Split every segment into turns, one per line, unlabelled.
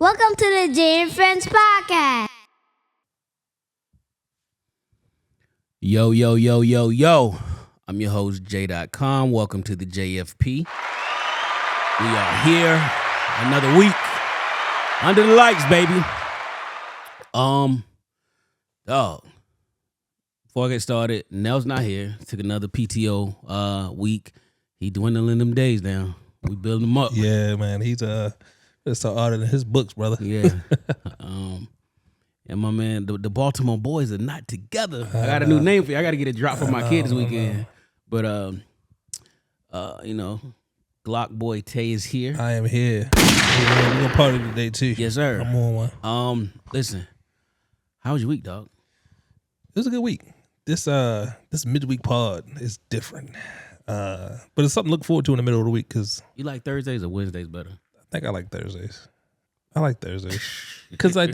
Welcome to the Jay and Friends podcast.
Yo, yo, yo, yo, yo. I'm your host, J.com. Welcome to the JFP. We are here another week under the lights, baby. Dog. Before I get started, Nell's not here. Took another PTO week. He dwindling them days down. We build him up.
Yeah, man. He's it's so harder than his books, brother.
Yeah. And my man, the Baltimore boys are not together. I got a new name for you. I got to get a drop for my kid this weekend. But you know, Glock boy Tay is here.
I am here. Yeah, we're gonna party today too.
Yes, sir.
I'm on one.
Listen, how was your week, dog?
It was a good week. This midweek pod is different, but it's something to look forward to in the middle of the week because
You like Thursdays or Wednesdays better?
I think I like Thursdays. I like Thursdays because I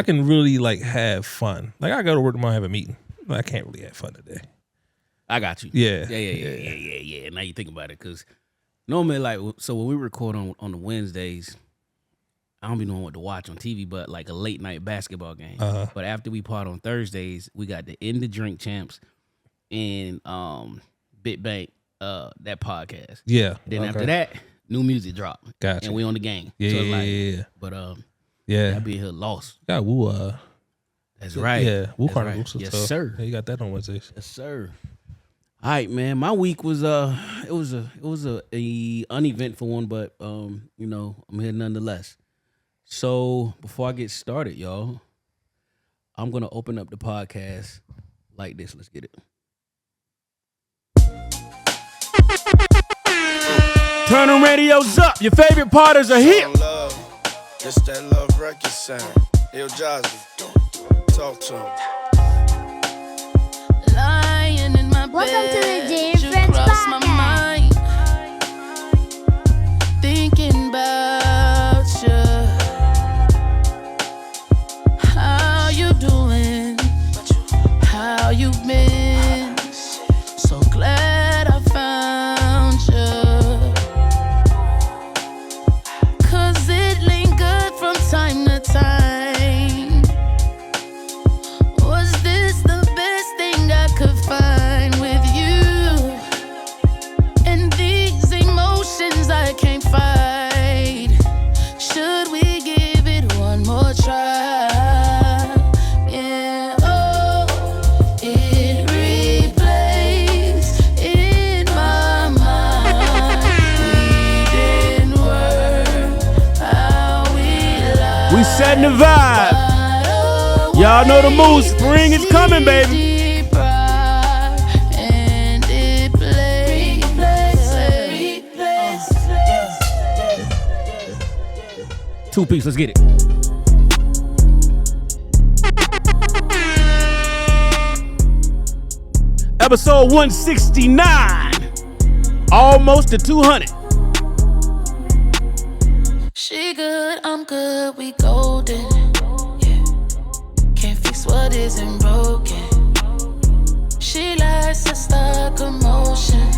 can really have fun. Like I go to work tomorrow, have a meeting. I can't really have fun today.
I got you.
Yeah.
Now you think about it, because normally, so when we record on the Wednesdays, I don't be knowing what to watch on TV, but like a late night basketball game. But after we part on Thursdays, we got the End the Drink Champs and Big Bank, that podcast.
Yeah.
Then after that, new music drop.
Gotcha.
And we on the game.
Yeah,
so
yeah.
But
Yeah.
I be here lost.
Got Woo.
That's right.
Yeah. Woo
That's
Carnivals.
right. Yes,
So,
sir.
Yeah, you got that on Wednesdays.
Yes, sir. All right, man. My week was it was a uneventful one, but I'm here nonetheless. So before I get started, y'all, I'm gonna open up the podcast like this. Let's get it. Turn the radios up. Your favorite partners are here.
It's that love record sound. Yo, Jozzy, talk to him.
Lying in my
Welcome to the
bed,
Jay and
you
Friends
cross my
podcast.
mind, thinking about you. How you doing? How you been? So glad I found you. 'Cause it lingered from time to time. Was this the best thing I could find with you? And these emotions I can't fight. Should we give it one more try? Yeah, oh, it replays in my mind. We didn't work how we lied.
We setting the vibe. Y'all know the moves. Spring is coming, baby.
And it plays.
Two piece. Let's get it. Episode 169. Almost to 200.
She good, I'm good, we golden. Yeah. Can't fix what isn't broken. She likes to start commotion,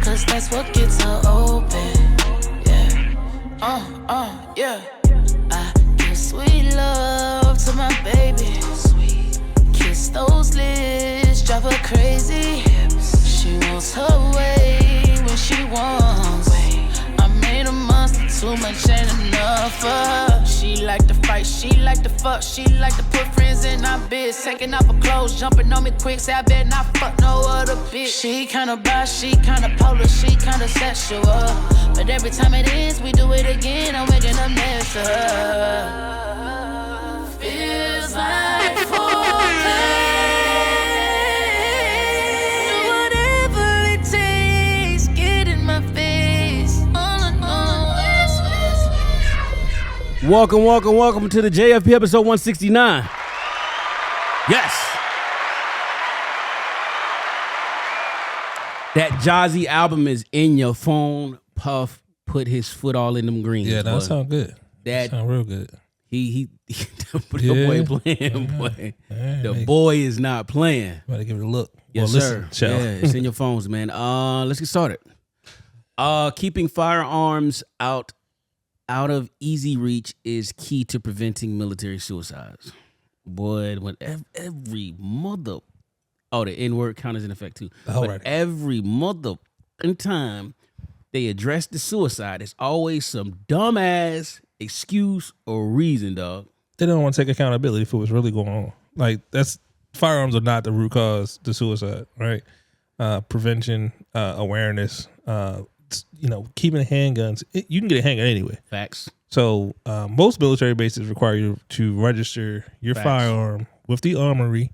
'cause that's what gets her open. Yeah. Yeah. I give sweet love to my baby. Kiss those lips, drive her crazy. She wants her way when she wants. I made a monster, too much ain't enough for her. She like to fight, she like to fuck, she like to put friends in our biz. Taking off her clothes, jumping on me quick, say I better not fuck no other bitch. She kinda bi, she kinda polar, she kinda sexual. But every time it is, we do it again, I'm waking up next to her. Feels like foreplay. Whatever it takes, get in my face. All I know is
Welcome to the JFP episode 169. Yes. That Jozzy album is in your phone. Puff put his foot all in them greens.
Yeah, that
boy.
sound good. That sound real good.
The boy ain't playing, boy. The boy is not playing.
Better give it a look.
Yes,
well,
sir.
listen,
Yeah, it's in your phones, man. Let's get started. Keeping firearms out out of easy reach is key to preventing military suicides. Boy, when every mother, the N-word count is in effect too. But every mother in time they address the suicide, it's always some dumbass excuse or reason, dog.
They don't want to take accountability for what's really going on. Like firearms are not the root cause to suicide, right? Prevention, awareness, keeping handguns. You can get a handgun anyway.
Facts.
So most military bases require you to register your firearm with the armory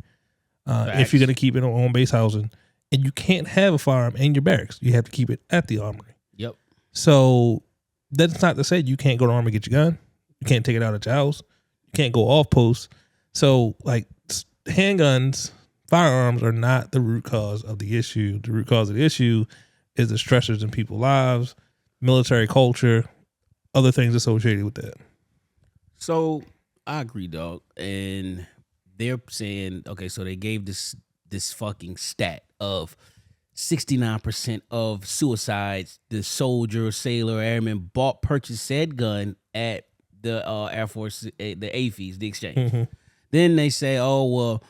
if you're going to keep it on base housing. And you can't have a firearm in your barracks. You have to keep it at the armory.
Yep.
So that's not to say you can't go to the armory and get your gun. You can't take it out at your house. You can't go off post. So like handguns, firearms are not the root cause of the issue. The root cause of the issue is the stressors in people's lives, military culture, other things associated with that.
So I agree, dog. And they're saying, okay, so they gave this fucking stat of 69% of suicides, the soldier, sailor, airman purchased said gun at the Air Force, the AFES, the exchange. Mm-hmm. Then they say, oh, well,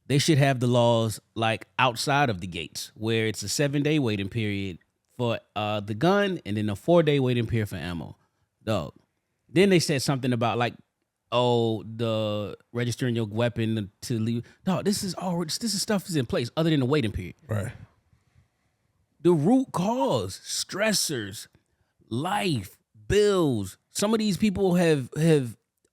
they should have the laws like outside of the gates where it's a 7-day waiting period for the gun and then a 4-day waiting period for ammo. Dog. Then they said something about like, the registering your weapon to leave. Dog, this is stuff is in place other than the waiting period.
Right.
The root cause, stressors, life, bills. Some of these people have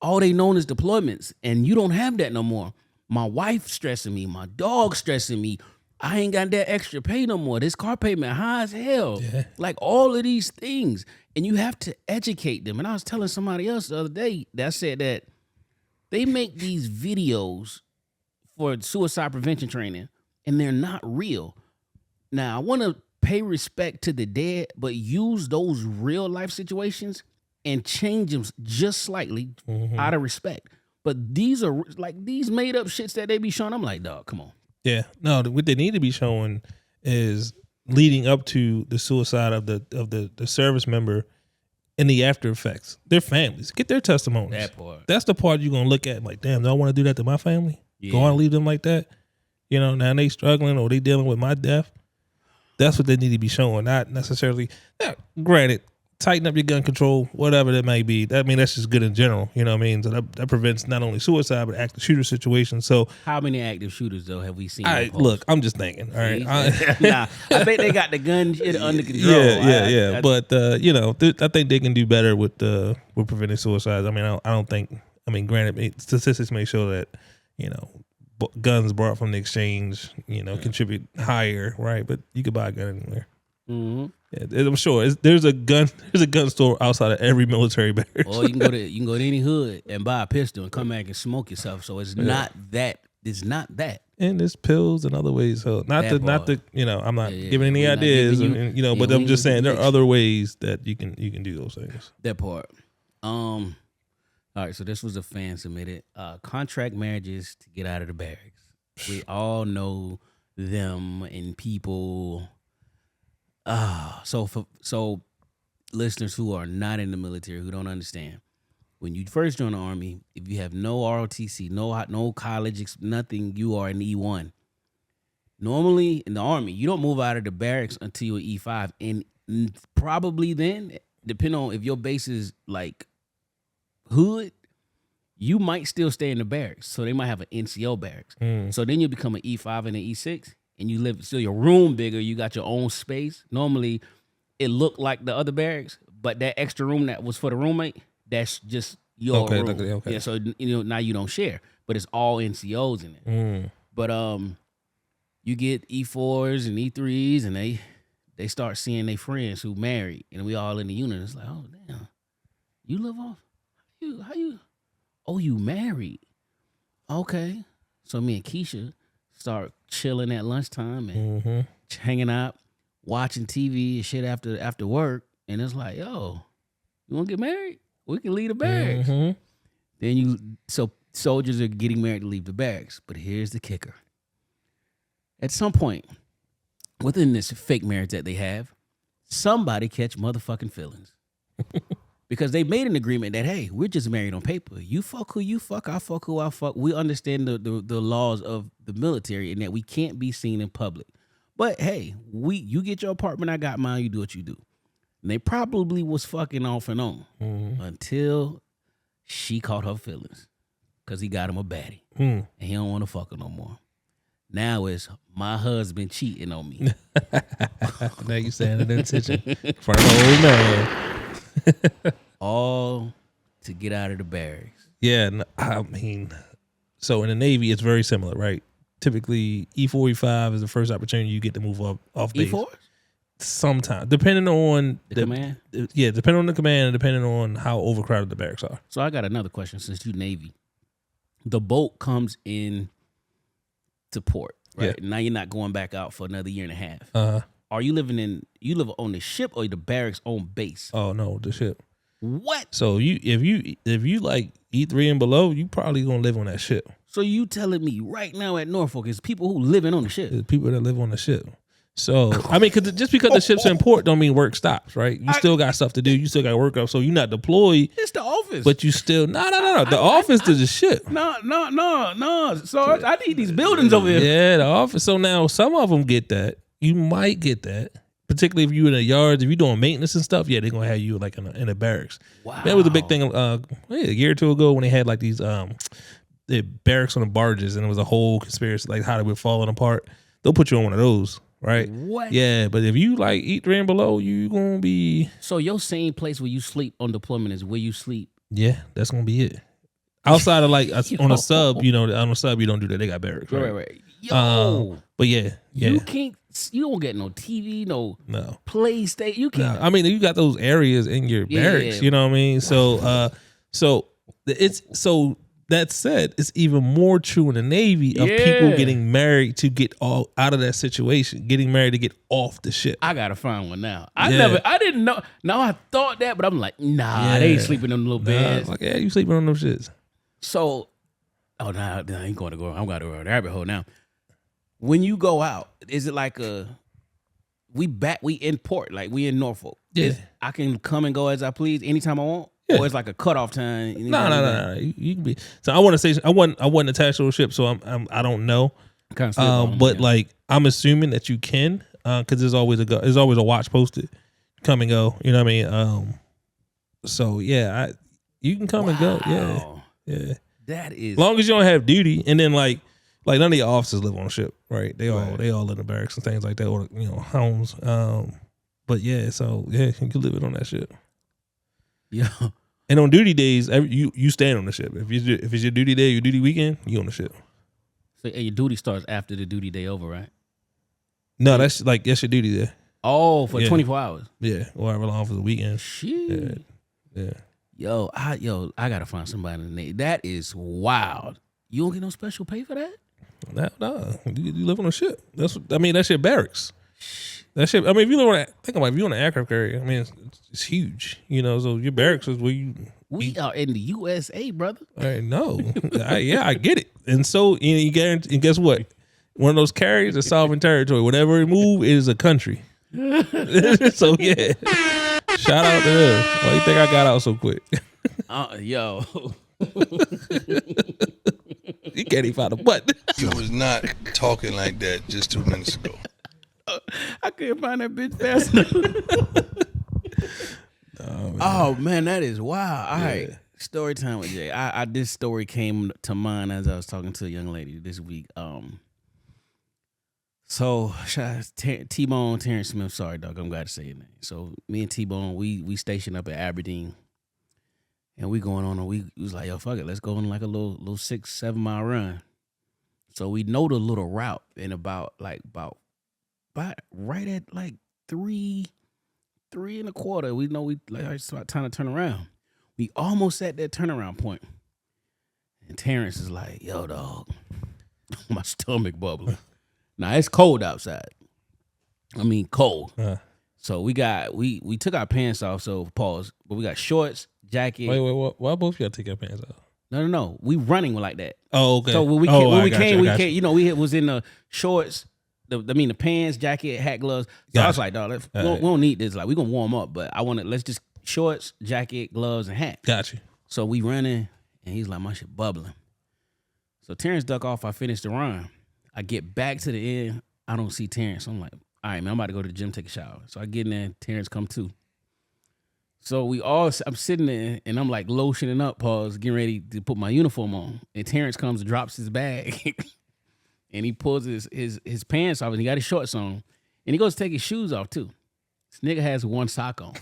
all they known is deployments, and you don't have that no more. My wife stressing me, my dog stressing me. I ain't got that extra pay no more. This car payment high as hell. Yeah. Like all of these things. And you have to educate them. And I was telling somebody else the other day that said that they make these videos for suicide prevention training, and they're not real. Now, I want to pay respect to the dead, but use those real life situations and change them just slightly out of respect. But these are like these made up shits that they be showing. I'm like, dog, come on.
Yeah, no. What they need to be showing is leading up to the suicide of the service member and the after effects. Their families get their testimonies.
That part.
That's the part you're gonna look at. Like, damn, do I want to do that to my family? Yeah. Go on and leave them like that? Now they struggling or they dealing with my death. That's what they need to be showing, not necessarily. Granted, tighten up your gun control, whatever that may be. That's just good in general. You know what I mean? So that prevents not only suicide, but active shooter situations. So
how many active shooters, though, have we seen?
Look, I'm just thinking. All right.
I bet they got the gun shit under control.
Yeah. But, I think they can do better with preventing suicides. I don't think, granted, statistics may show that, guns brought from the exchange, contribute higher, right? But you could buy a gun anywhere. Mm-hmm. Yeah, I'm sure there's a gun store outside of every military barracks.
Or you can go to any hood and buy a pistol and come back and smoke yourself. So it's not that. It's not that.
And there's pills and other ways. So not the I'm not giving any ideas, but I'm just saying there are other ways that you can do those things.
That part. All right, so this was a fan submitted. Contract marriages to get out of the barracks. We all know them and people. So listeners who are not in the military, who don't understand, when you first join the Army, if you have no ROTC, no college, nothing, you are an E1. Normally in the Army, you don't move out of the barracks until you're E5, and probably then, depending on if your base is like hood, you might still stay in the barracks. So they might have an NCO barracks. So then you become an E5 and an E6. And you live still your room bigger, you got your own space. Normally, it looked like the other barracks, but that extra room that was for the roommate, that's just your room. Okay. Yeah, so now you don't share, but it's all NCOs in it. But you get E4s and E3s, and they start seeing their friends who married, and we all in the unit. It's like, oh damn, you live off? How you? Oh, you married? Okay, so me and Keisha start chilling at lunchtime and hanging out, watching TV and shit after work. And it's like, yo, you want to get married? We can leave the barracks. Then soldiers are getting married to leave the barracks. But here's the kicker. At some point, within this fake marriage that they have, somebody catch motherfucking feelings. Because they made an agreement that, hey, we're just married on paper. You fuck who you fuck, I fuck who I fuck. We understand the laws of the military and that we can't be seen in public. But hey, you get your apartment, I got mine, you do what you do. And they probably was fucking off and on until she caught her feelings. Because he got him a baddie. And he don't want to fuck her no more. Now it's my husband cheating on me.
Now you saying it in attention in front of the old man.
All to get out of the barracks.
Yeah, I mean, so in the Navy, it's very similar, right? Typically, E4, E5 is the first opportunity you get to move up off base.
E4?
Sometimes, depending on
the command?
Yeah, depending on the command and depending on how overcrowded the barracks are.
So I got another question since you Navy. The boat comes in to port, right?
Yeah.
Now you're not going back out for another year and a half. Are you live on the ship or the barracks on base?
Oh no, the ship.
What?
So if you like E3 and below, you probably gonna live on that ship.
So you telling me right now at Norfolk is people who living on the ship?
There's people that live on the ship. So I mean, just because the ship's in port don't mean work stops, right? You still got stuff to do. You still got work up. So you're not deployed.
It's the office.
But you still no. The office is the ship.
No. So I need these buildings over here.
Yeah, the office. So now some of them get that. You might get that. Particularly if you in the yards, if you're doing maintenance and stuff, yeah, they're gonna have you like in a barracks.
Wow.
That was a big thing a year or two ago when they had like these the barracks on the barges, and it was a whole conspiracy like how they were falling apart. They'll put you on one of those, right?
What?
Yeah, but if you like eat 3 and below, you gonna be.
So your same place where you sleep on deployment is where you sleep.
Yeah, that's gonna be it. Outside of like on a sub, on a sub you don't do that. They got barracks, right?
Right. Yo,
but yeah.
You don't get no TV, no
No
PlayStation. You can't.
I mean, you got those areas in your barracks.
Yeah.
You know what I mean? So, that said, it's even more true in the Navy of people getting married to get all out of that situation, getting married to get off the ship.
I gotta find one now. I didn't know. Now I thought that, but I'm like, nah, they ain't sleeping in them little beds.
Like, yeah, you sleeping on them shits.
So, I'm going to go to a rabbit hole now. When you go out, is it like we in port, like we in Norfolk?
Yeah.
I can come and go as I please anytime I want? Yeah. Or it's like a cutoff time?
No. You can be. So I want to say, I wasn't attached to a ship, so I don't know. But like, I'm assuming that you can, because there's always a watch posted. Come and go. You know what I mean? So yeah, you can come and go. Yeah.
That is,
as long as you don't have duty, and then like none of your officers live on a ship, right? They all live in barracks and things like that, or homes. But yeah, so yeah, you can live it on that ship.
Yeah.
And on duty days, you stand on the ship. If it's your duty day, your duty weekend, you on the ship.
So your duty starts after the duty day over, right?
No, that's your duty day.
Oh, for 24 hours.
Yeah, or however long for the weekend.
Shit.
Yeah.
Yo, I gotta find somebody in the Navy. That is wild. You don't get no special pay for that?
No. You live on a ship. That's your barracks. That ship. I mean, if you live if you're on an aircraft carrier, I mean, it's huge. So your barracks is where you.
We are in the USA, brother.
I know. I get it. And so you guarantee. And guess what? One of those carriers is sovereign territory. Whatever it move, it is a country. So yeah. Shout out to them. Why do you think I got out so quick?
Yo.
You can't even find a button.
You was not talking like that just 2 minutes ago.
I couldn't find that bitch fast enough. Oh man, that is wild. All right. Story time with Jay. This story came to mind as I was talking to a young lady this week. So T-Bone, Terrence Smith, sorry dog, I'm glad to say your name. So me and T-Bone, we stationed up at Aberdeen, and we going on, and we was like, yo, fuck it, let's go on like a little 6-7 mile run. So we know the little route, and about right at like 3 1/4, we know it's about time to turn around. We almost at that turnaround point, and Terrence is like, yo dog, my stomach bubbling. Now it's cold outside. I mean cold. So we took our pants off. So pause. But we got shorts, jacket.
Wait. Why both y'all take your pants off?
No. We running like that.
Oh, okay.
So when we came, we was in the shorts. The pants, jacket, hat, gloves. So I was like, dog, we don't need this. Like we gonna warm up, but let's just shorts, jacket, gloves, and hat.
Got you.
So we running, and he's like, my shit bubbling. So Terrence duck off. I finish the run. I get back to the end. I don't see Terrence. I'm like, all right, man, I'm about to go to the gym, take a shower. So I get in there. Terrence come too. So I'm sitting there, and I'm like lotioning up, getting ready to put my uniform on. And Terrence comes and drops his bag. And he pulls his pants off, and he got his shorts on. And he goes to take his shoes off, too. This nigga has one sock on.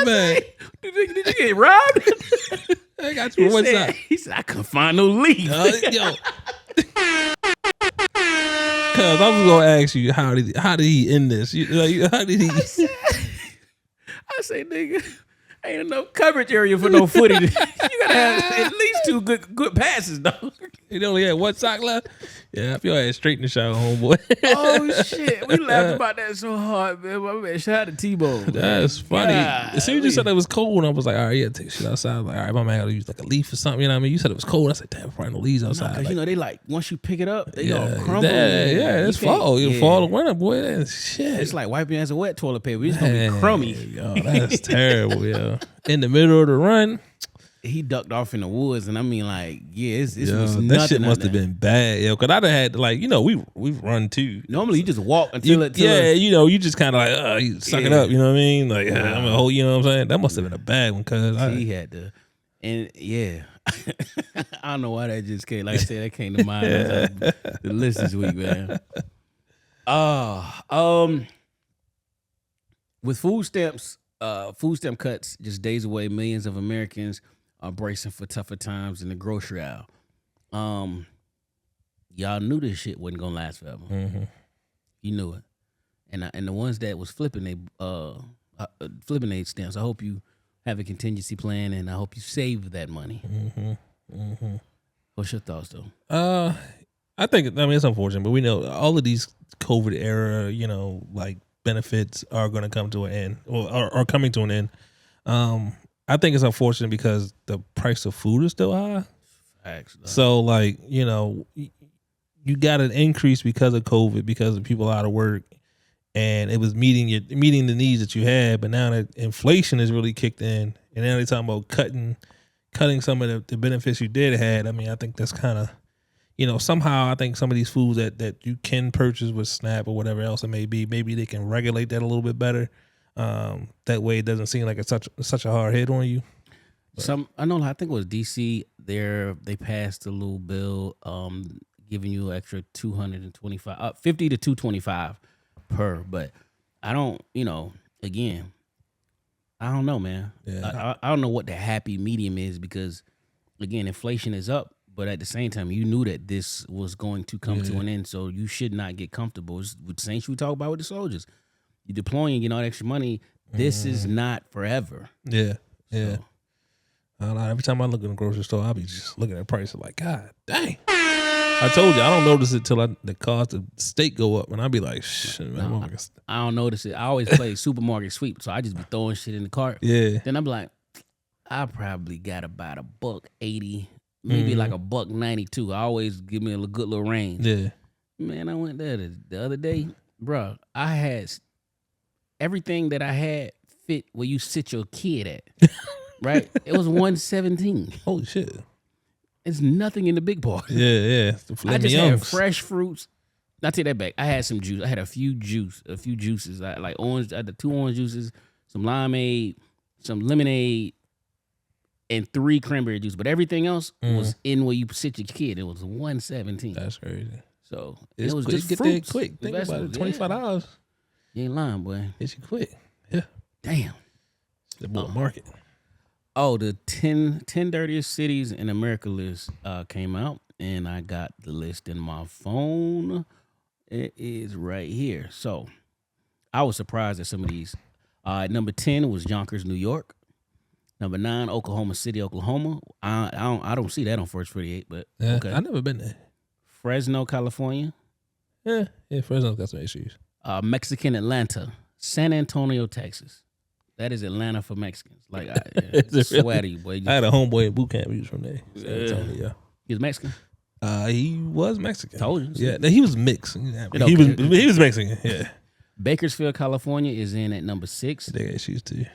Man.
Did you get robbed?
I got you one sock.
He said, I couldn't find no leaf.
Yo. Cuz I was gonna ask you how did he end this? How did he?
I say, nigga, ain't enough coverage area for no footy. You gotta have at least 2 good passes, dog.
He only had one sock left. Yeah, I feel like straight in the shower, homeboy.
Oh shit, we laughed about that so hard, man. My man, shout out to T-Bone.
That's funny.
God,
As soon as you said it was cold, and I was like, all right, yeah, take shit outside. I was like, all right, my man gotta use like a leaf or something. You know what I mean? You said it was cold. I said, damn, probably no leaves outside.
Cause
like,
they like once you pick it up, they all crumble.
Yeah, it's fall. It'll fall in winter, boy. That's shit.
It's like wiping as a wet toilet paper. It's gonna be crummy.
Yo, that's terrible, yo. In the middle of the run.
He ducked off in the woods, and I mean, like, yeah, it's
Yo,
was
that
nothing.
shit must have been bad, yo. Cause I'd have had to, like, you know, we've run too.
Normally, you just walk until
you know, you just kind of like, you suck it up, you know what I mean? Like, I'm gonna hold, you know what I'm saying? That must have been a bad one, cause
he had to, and yeah, I don't know why that just came. Like I said, that came to mind. The list this week, man. With food stamp cuts just days away, millions of Americans are bracing for tougher times in the grocery aisle. Y'all knew this shit wasn't gonna last forever.
Mm-hmm.
You knew it, and the ones that was flipping they stamps. I hope you have a contingency plan, and I hope you save that money.
Mm-hmm. Mm-hmm.
What's your thoughts, though?
I think it's unfortunate, but we know all of these COVID era, you know, like benefits are going to come to an end, or are coming to an end. I think it's unfortunate because the price of food is still high.
Facts,
so, like, you know, you got an increase because of COVID, because of people out of work, and it was meeting the needs that you had. But now that inflation has really kicked in, and now they're talking about cutting some of the benefits you did have. I mean, I think that's kind of, you know, somehow I think some of these foods that you can purchase with SNAP or whatever else it may be, maybe they can regulate that a little bit better. That way it doesn't seem like it's such a hard hit on you. But.
I think it was DC. They passed a little bill giving you an extra $225, 50 to $225 per. But I don't, you know, again, I don't know, man.
Yeah.
I don't know what the happy medium is, because again, inflation is up. But at the same time, you knew that this was going to come to an end, so you should not get comfortable. It's with the same shit we talk about with the soldiers. You're deploying, you know, that extra money. This is not forever.
Yeah, yeah.
So.
I don't know. Every time I look in the grocery store, I'll be just looking at the price, like, God dang. I told you, I don't notice it till the cost of steak go up, and I'll be like, shit, man.
I don't notice it. I always play supermarket sweep, so I just be throwing shit in the cart.
Yeah.
Then I'm like, I probably got about $1.80. Maybe like $1.92. I always give me a good little range.
Yeah.
Man, I went there the other day, bro. I had everything that I had fit where you sit your kid at. Right? It was $1.17.
Holy shit.
It's nothing in the big part.
Yeah.
I just had fresh fruits. I take that back. I had some juice. I had a few juices. I like orange. I had the 2 orange juices, some limeade, some lemonade, and 3 cranberry juice, but everything else was in where you sit your kid. It was $1.17.
That's crazy.
So
it was
just
get
fruits,
there quick. Think about it, $25.
You ain't lying, boy.
It's quick. Yeah.
Damn.
The book market.
Oh, the 10 dirtiest cities in America list came out, and I got the list in my phone. It is right here. So I was surprised at some of these. Number 10 was Yonkers, New York. Number 9, Oklahoma City, Oklahoma. I don't see that on First 48, but
yeah,
okay.
I've never been there.
Fresno, California.
Yeah, Fresno's got some issues.
Mexican Atlanta. San Antonio, Texas. That is Atlanta for Mexicans. Like,
Is it
swear to
really?
you, boy.
I had a homeboy in boot camp. He was from there. San Antonio.
He was Mexican?
He was Mexican.
Told you.
Yeah, no, he was mixed.
Okay.
He was Mexican. Yeah.
Bakersfield, California is in at number 6.
They got issues too.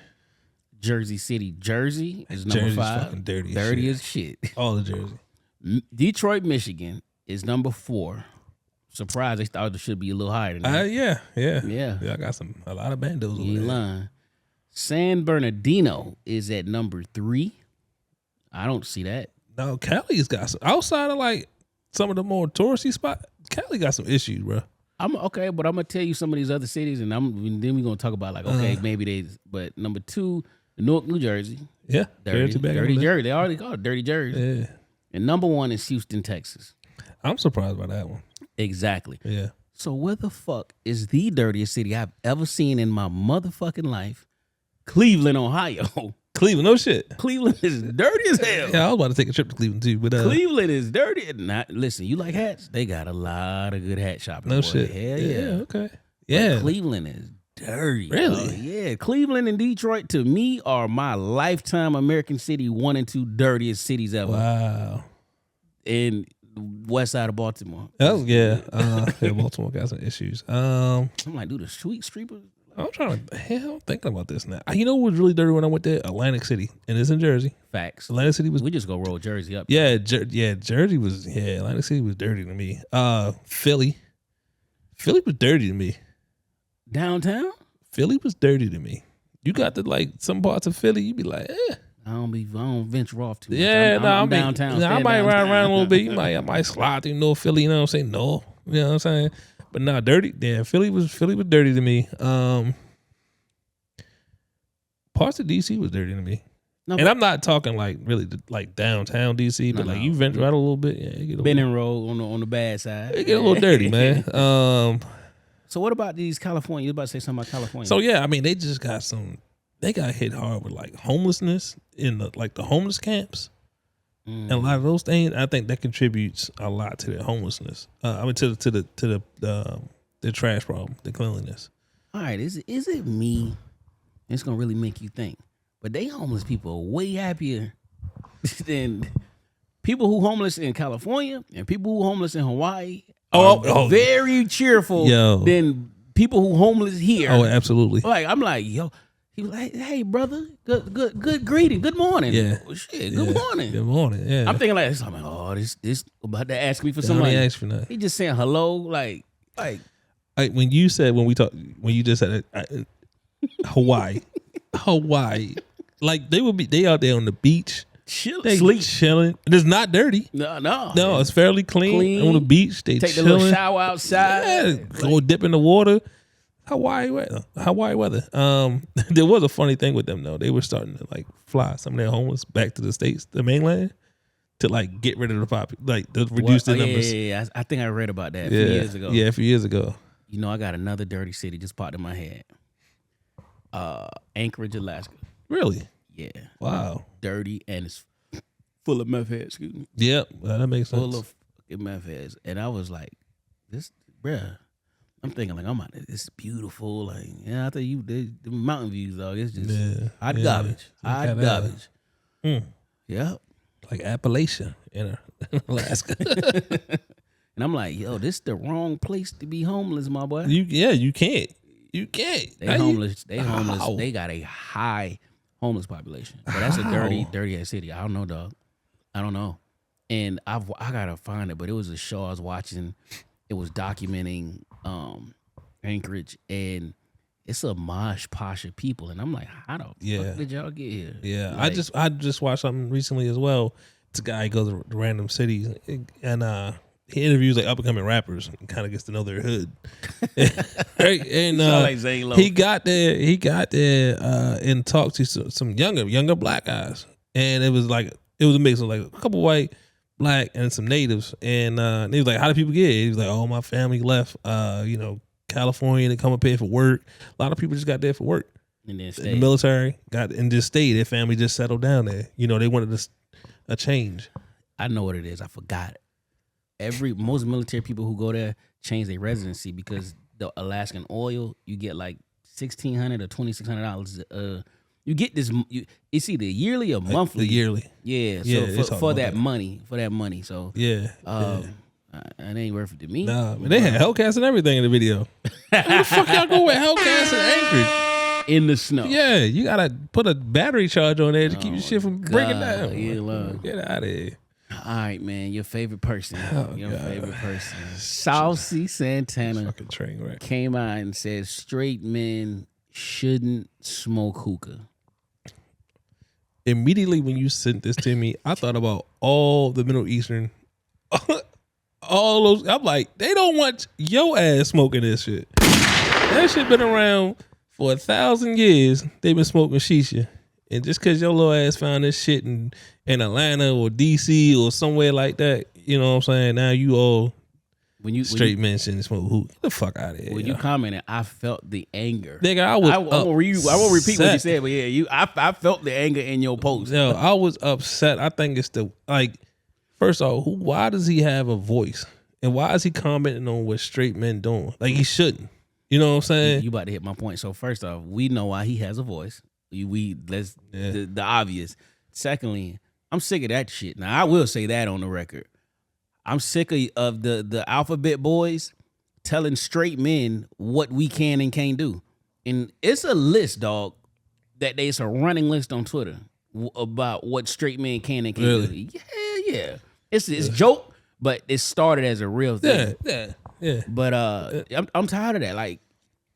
Jersey City, Jersey is number
Jersey's
5.
fucking dirty as
Dirty
shit.
as shit.
All the Jersey.
Detroit, Michigan is number 4. Surprised, they thought it should be a little higher than that.
Yeah. I got a lot of bandos over
You ain't
there.
lying. San Bernardino is at number 3. I don't see that.
No, Cali's got some outside of like some of the more touristy spots. Cali got some issues, bro.
I'm okay, but I'm gonna tell you some of these other cities, and then we're gonna talk about like maybe they. But number 2, Newark, New Jersey,
Yeah,
dirty Jersey. They already call it Dirty Jersey.
Yeah,
And number 1 is Houston, Texas.
I'm surprised by that one.
Exactly.
Yeah,
So where the fuck is the dirtiest city I've ever seen in my motherfucking life? Cleveland, Ohio.
Cleveland, no shit.
Cleveland is dirty as hell.
Yeah, I was about to take a trip to Cleveland too, but
Cleveland is dirty. Listen, you like hats? They got a lot of good hat shopping.
no
boy.
shit.
Hell yeah.
Okay.
But
Yeah,
Cleveland is dirty.
Really?
Dog. Yeah. Cleveland and Detroit to me are my lifetime American city 1 and 2 dirtiest cities ever.
wow.
In west side of Baltimore.
Yeah, Baltimore got some issues.
I'm like, dude, the street streepers.
I'm thinking about this now. You know what was really dirty when I went there? Atlantic City, and it's in Jersey.
Facts.
Atlantic City was
We just go roll Jersey up.
Yeah, Jersey was Atlantic City was dirty to me. Philly was dirty to me.
Downtown?
Philly was dirty to me. You got to like some parts of Philly, you be like,
I don't venture off too much.
I'm
downtown.
I might ride around a little bit. I might slide through North Philly. You know what I'm saying? No, you know what I'm saying. But nah, dirty. Yeah, Philly was dirty to me. Parts of DC was dirty to me.
No,
And I'm not talking like really like downtown DC, but like you venture out a little bit. Yeah, it get a
Benning Road on the bad side.
it get a little dirty, man.
So what about these California? You about to say something about California?
So yeah, I mean they just got they got hit hard with like homelessness in the homeless camps. And a lot of those things, I think that contributes a lot to the homelessness. To the trash problem, the cleanliness.
All right, is it me? It's gonna really make you think. But they homeless people are way happier than people who homeless in California and people who homeless in Hawaii. Are very cheerful than people who homeless here.
Oh, absolutely.
Like I'm like, yo, he was like, hey brother, good greeting, good morning.
Yeah.
Oh, shit, good morning.
Good morning. Yeah.
I'm thinking like, I'm like, oh, this about to ask me for some
Don't
money.
ask for nothing.
He just saying hello, like
When you just said it, Hawaii, like they out there on the beach,
sleep.
chilling. It's not dirty.
No,
It's fairly clean on the beach. They
take the
chilling.
little shower outside.
Yeah, go dip in the water. Hawaii weather. There was a funny thing with them though. They were starting to like fly some of their homeless back to the States, the mainland, to like get rid of the to reduce the numbers.
Yeah. I think I read about that a few years ago.
Yeah, a few years ago.
You know, I got another dirty city just popped in my head. Anchorage, Alaska.
Really?
Yeah.
Wow.
Dirty and it's full of meth heads. Excuse me.
Yep, that makes sense.
Full of fucking meth heads. And I was like, bruh. I'm thinking like it's beautiful. Like, yeah, I think the mountain views, dog. It's just hot garbage. Hot garbage. Yep.
Like Appalachia in Alaska.
And I'm like, yo, this the wrong place to be homeless, my boy.
You can't.
They homeless. They got a high homeless population. But that's a dirty ass city. I don't know, dog. I don't know. And I gotta find it. But it was a show I was watching. It was documenting Anchorage, and it's a mosh posh of people. And I'm like, how the fuck did y'all get here?
Yeah,
like,
I just watched something recently as well. It's a guy who goes to random cities and he interviews like up and coming rappers and kind of gets to know their hood. Right? And
like Zane Lowe.
he got there and talked to some younger black guys, and it was a mix of like a couple white, black, and some natives. And he was like, how do people get here? He was like, oh, my family left California to come up here for work. A lot of people just got there for work.
And then
In the military, just stayed. Their family just settled down there. They wanted a change.
I know what it is. I forgot it. Most military people who go there change their residency because the Alaskan oil, you get like $1,600 or $2,600. You get this. It's either yearly or monthly.
The yearly.
Yeah.
Yeah,
So
it's all
for
about
that
that.
money, So
Yeah.
it ain't worth it to me.
Nah, man, they had Hellcats and everything in the video. Where the fuck y'all go with Hellcats and Anchorage?
In the snow.
Yeah, you gotta put a battery charge on there to keep your shit from breaking down.
Yeah,
Get out of here.
All right, man. Your favorite person. Favorite person. Saucy Santana
Fucking train wreck.
came out and said straight men shouldn't smoke hookah.
Immediately when you sent this to me, I thought about all the Middle Eastern, all those. I'm like, they don't want your ass smoking this shit. That shit been around for 1,000 years. They've been smoking shisha, and just because your little ass found this shit in Atlanta or DC or somewhere like that, you know what I'm saying? Now you all straight men shouldn't smoke hookah. Get the fuck out of here.
When you commented, I felt the anger.
Nigga, I won't
repeat what you said, but yeah, I felt the anger in your post.
Yo, I was upset. I think it's first off, why does he have a voice? And why is he commenting on what straight men doing? Like, he shouldn't. You know what I'm saying?
You about to hit my point. So first off, we know why he has a voice. The obvious. Secondly, I'm sick of that shit. Now, I will say that on the record. I'm sick of the alphabet boys telling straight men what we can and can't do. And it's a list, dog, it's a running list on Twitter about what straight men can and can't do. Yeah. It's joke, but it started as a real thing.
Yeah.
But I'm tired of that. Like,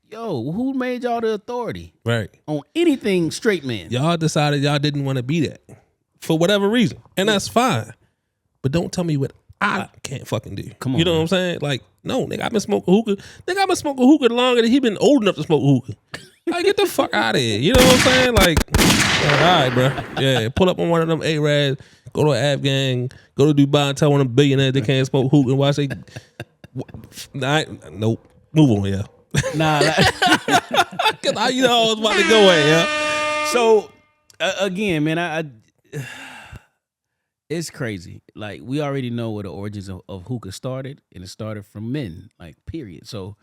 yo, who made y'all the authority?
Right.
On anything straight men?
Y'all decided y'all didn't want to be that for whatever reason. And that's fine. But don't tell me what I can't fucking do.
Come on,
you know what I'm saying? Like, no, nigga, I've been smoking hookah. Nigga, I've been smoking hookah longer than he been old enough to smoke hookah. Like, get the fuck out of here. You know what I'm saying? Like, all right, bro. Yeah, pull up on one of them A-Rads, go to an Afghan, go to Dubai and tell one of them billionaires they can't smoke hookah and watch they... Nope. Move on, yeah.
Nah.
Cause you know I was about to go at, yeah.
So, again, man, it's crazy. Like, we already know where the origins of hookah started, and it started from men, like, period. So,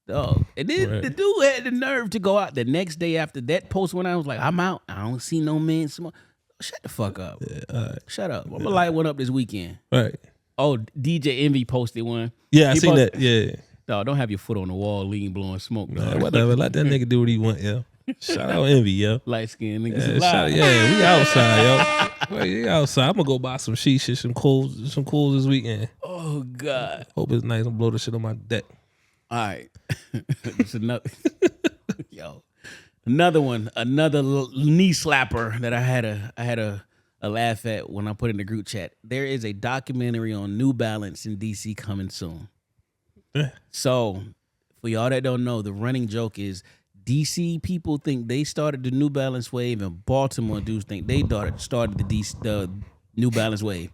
and then the dude had the nerve to go out the next day after that post went out. I was like, I'm out. I don't see no men smoke. Shut the fuck up.
Yeah,
Shut up. I'm gonna light one up this weekend.
Right.
Oh, DJ Envy posted one.
Yeah, I seen that. Yeah.
No, don't have your foot on the wall, lean, blowing smoke.
Man, whatever. Let that nigga do what he want, yo. Shout out Envy, yo.
Light skin niggas.
We outside, yo. We outside. I'm gonna go buy some shisha, some cools this weekend.
Oh God.
Hope it's nice and blow the shit on my deck.
All right. It's another another one, another knee slapper that I had a laugh at when I put in the group chat. There is a documentary on New Balance in DC coming soon. So, for y'all that don't know, the running joke is DC people think they started the New Balance wave, and Baltimore dudes think they started the New Balance wave.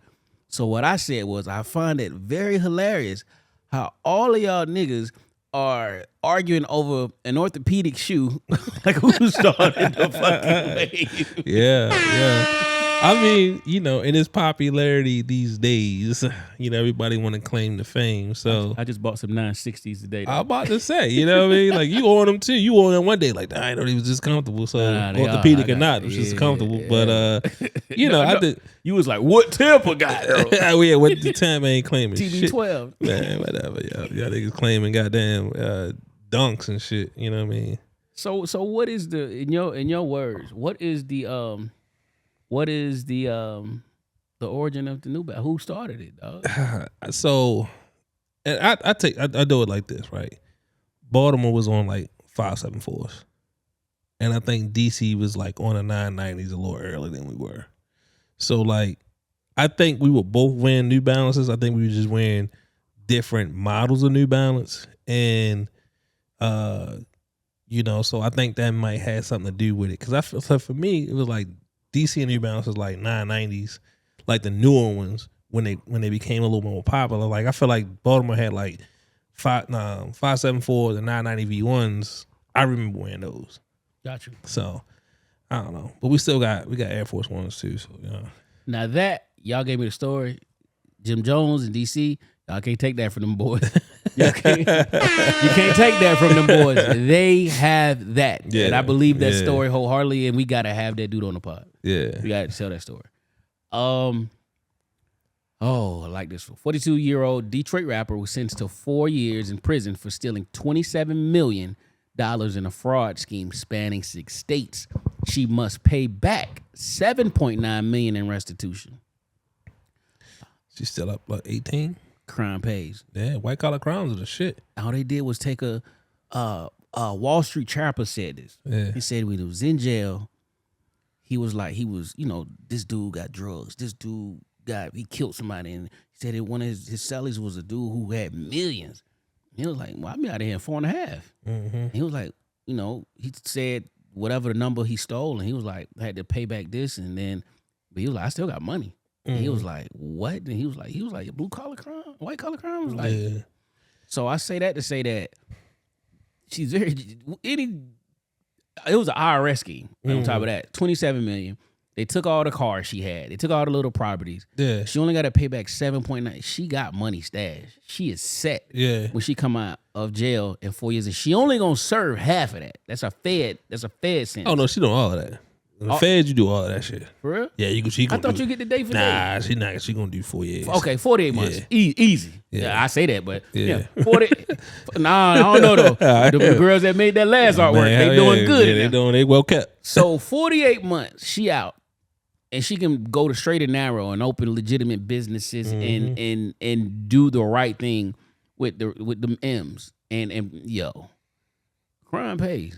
So what I said was, I find it very hilarious how all of y'all niggas are arguing over an orthopedic shoe, like who started the fucking wave.
Yeah. I mean, you know, in its popularity these days, you know, everybody want to claim the fame. So
I just bought some 960s today.
I'm about to say, you know what I mean? Like, you own them too. You own them one day. Like, I know he was just comfortable. So orthopedic or not, it was just comfortable. Yeah. But you know, I did.
You was like, what Tampa got?
Yeah, what the Tampa ain't claiming?
TB12.
Man, whatever. Y'all niggas claiming goddamn dunks and shit. You know what I mean?
So what is in your words? What is the origin of the New Balance? Who started it, dog?
So, and I do it like this, right? Baltimore was on like 574s, and I think DC was like on the 990s a little earlier than we were. So, like, I think we were both wearing New Balances. I think we were just wearing different models of New Balance, and you know, so I think that might have something to do with it. Because I feel like for me, it was like DC and New Balance was like 990s, like the newer ones when they became a little more popular. Like, I feel like Baltimore had like 574s and 990 V1s. I remember wearing those.
Gotcha.
So I don't know, but we got Air Force Ones too. So yeah.
Now that y'all gave me the story, Jim Jones and DC, y'all can't take that from them boys. You can't take that from them boys. They have that.
Yeah.
And I believe that story wholeheartedly, and we got to have that dude on the pod.
Yeah.
We got to tell that story. I like this one. 42-year-old Detroit rapper was sentenced to 4 years in prison for stealing $27 million in a fraud scheme spanning 6 states. She must pay back $7.9 million in restitution.
She's still up like 18.
Crime pays.
Yeah, white collar crimes are the shit.
All they did was take a Wall Street Trapper said this.
Yeah.
He said when he was in jail, he was, this dude got drugs. This dude he killed somebody, and he said that one of his cellies was a dude who had millions. He was like, well, I'll be out of here in 4.5.
Mm-hmm.
He was like, he said whatever the number he stole, and he was like, I had to pay back this, and then, but he was like, I still got money. And he was like, what? And he was like, blue collar crime, white collar crime. Was like, So I say that to say that she's it was an IRS scheme. On top of that, $27 million. They took all the cars she had. They took all the little properties.
Yeah.
She only got to pay back 7.9. She got money stashed. She is set.
Yeah.
When she come out of jail in 4 years, and she only gonna serve half of that. That's a Fed sentence.
Oh no, she doing all of that. In the feds, you do all of that shit.
For real?
Yeah,
I thought you get the day for day.
She not. She gonna do 4 years.
Okay, 48 months.
Yeah.
Easy.
Yeah.
Yeah, I say that, but
Yeah.
40. Nah, I don't know though. The girls that made that last artwork, they doing good.
Yeah, they well kept.
So 48 months, she out, and she can go to straight and narrow and open legitimate businesses and do the right thing with them M's and yo, crime pays.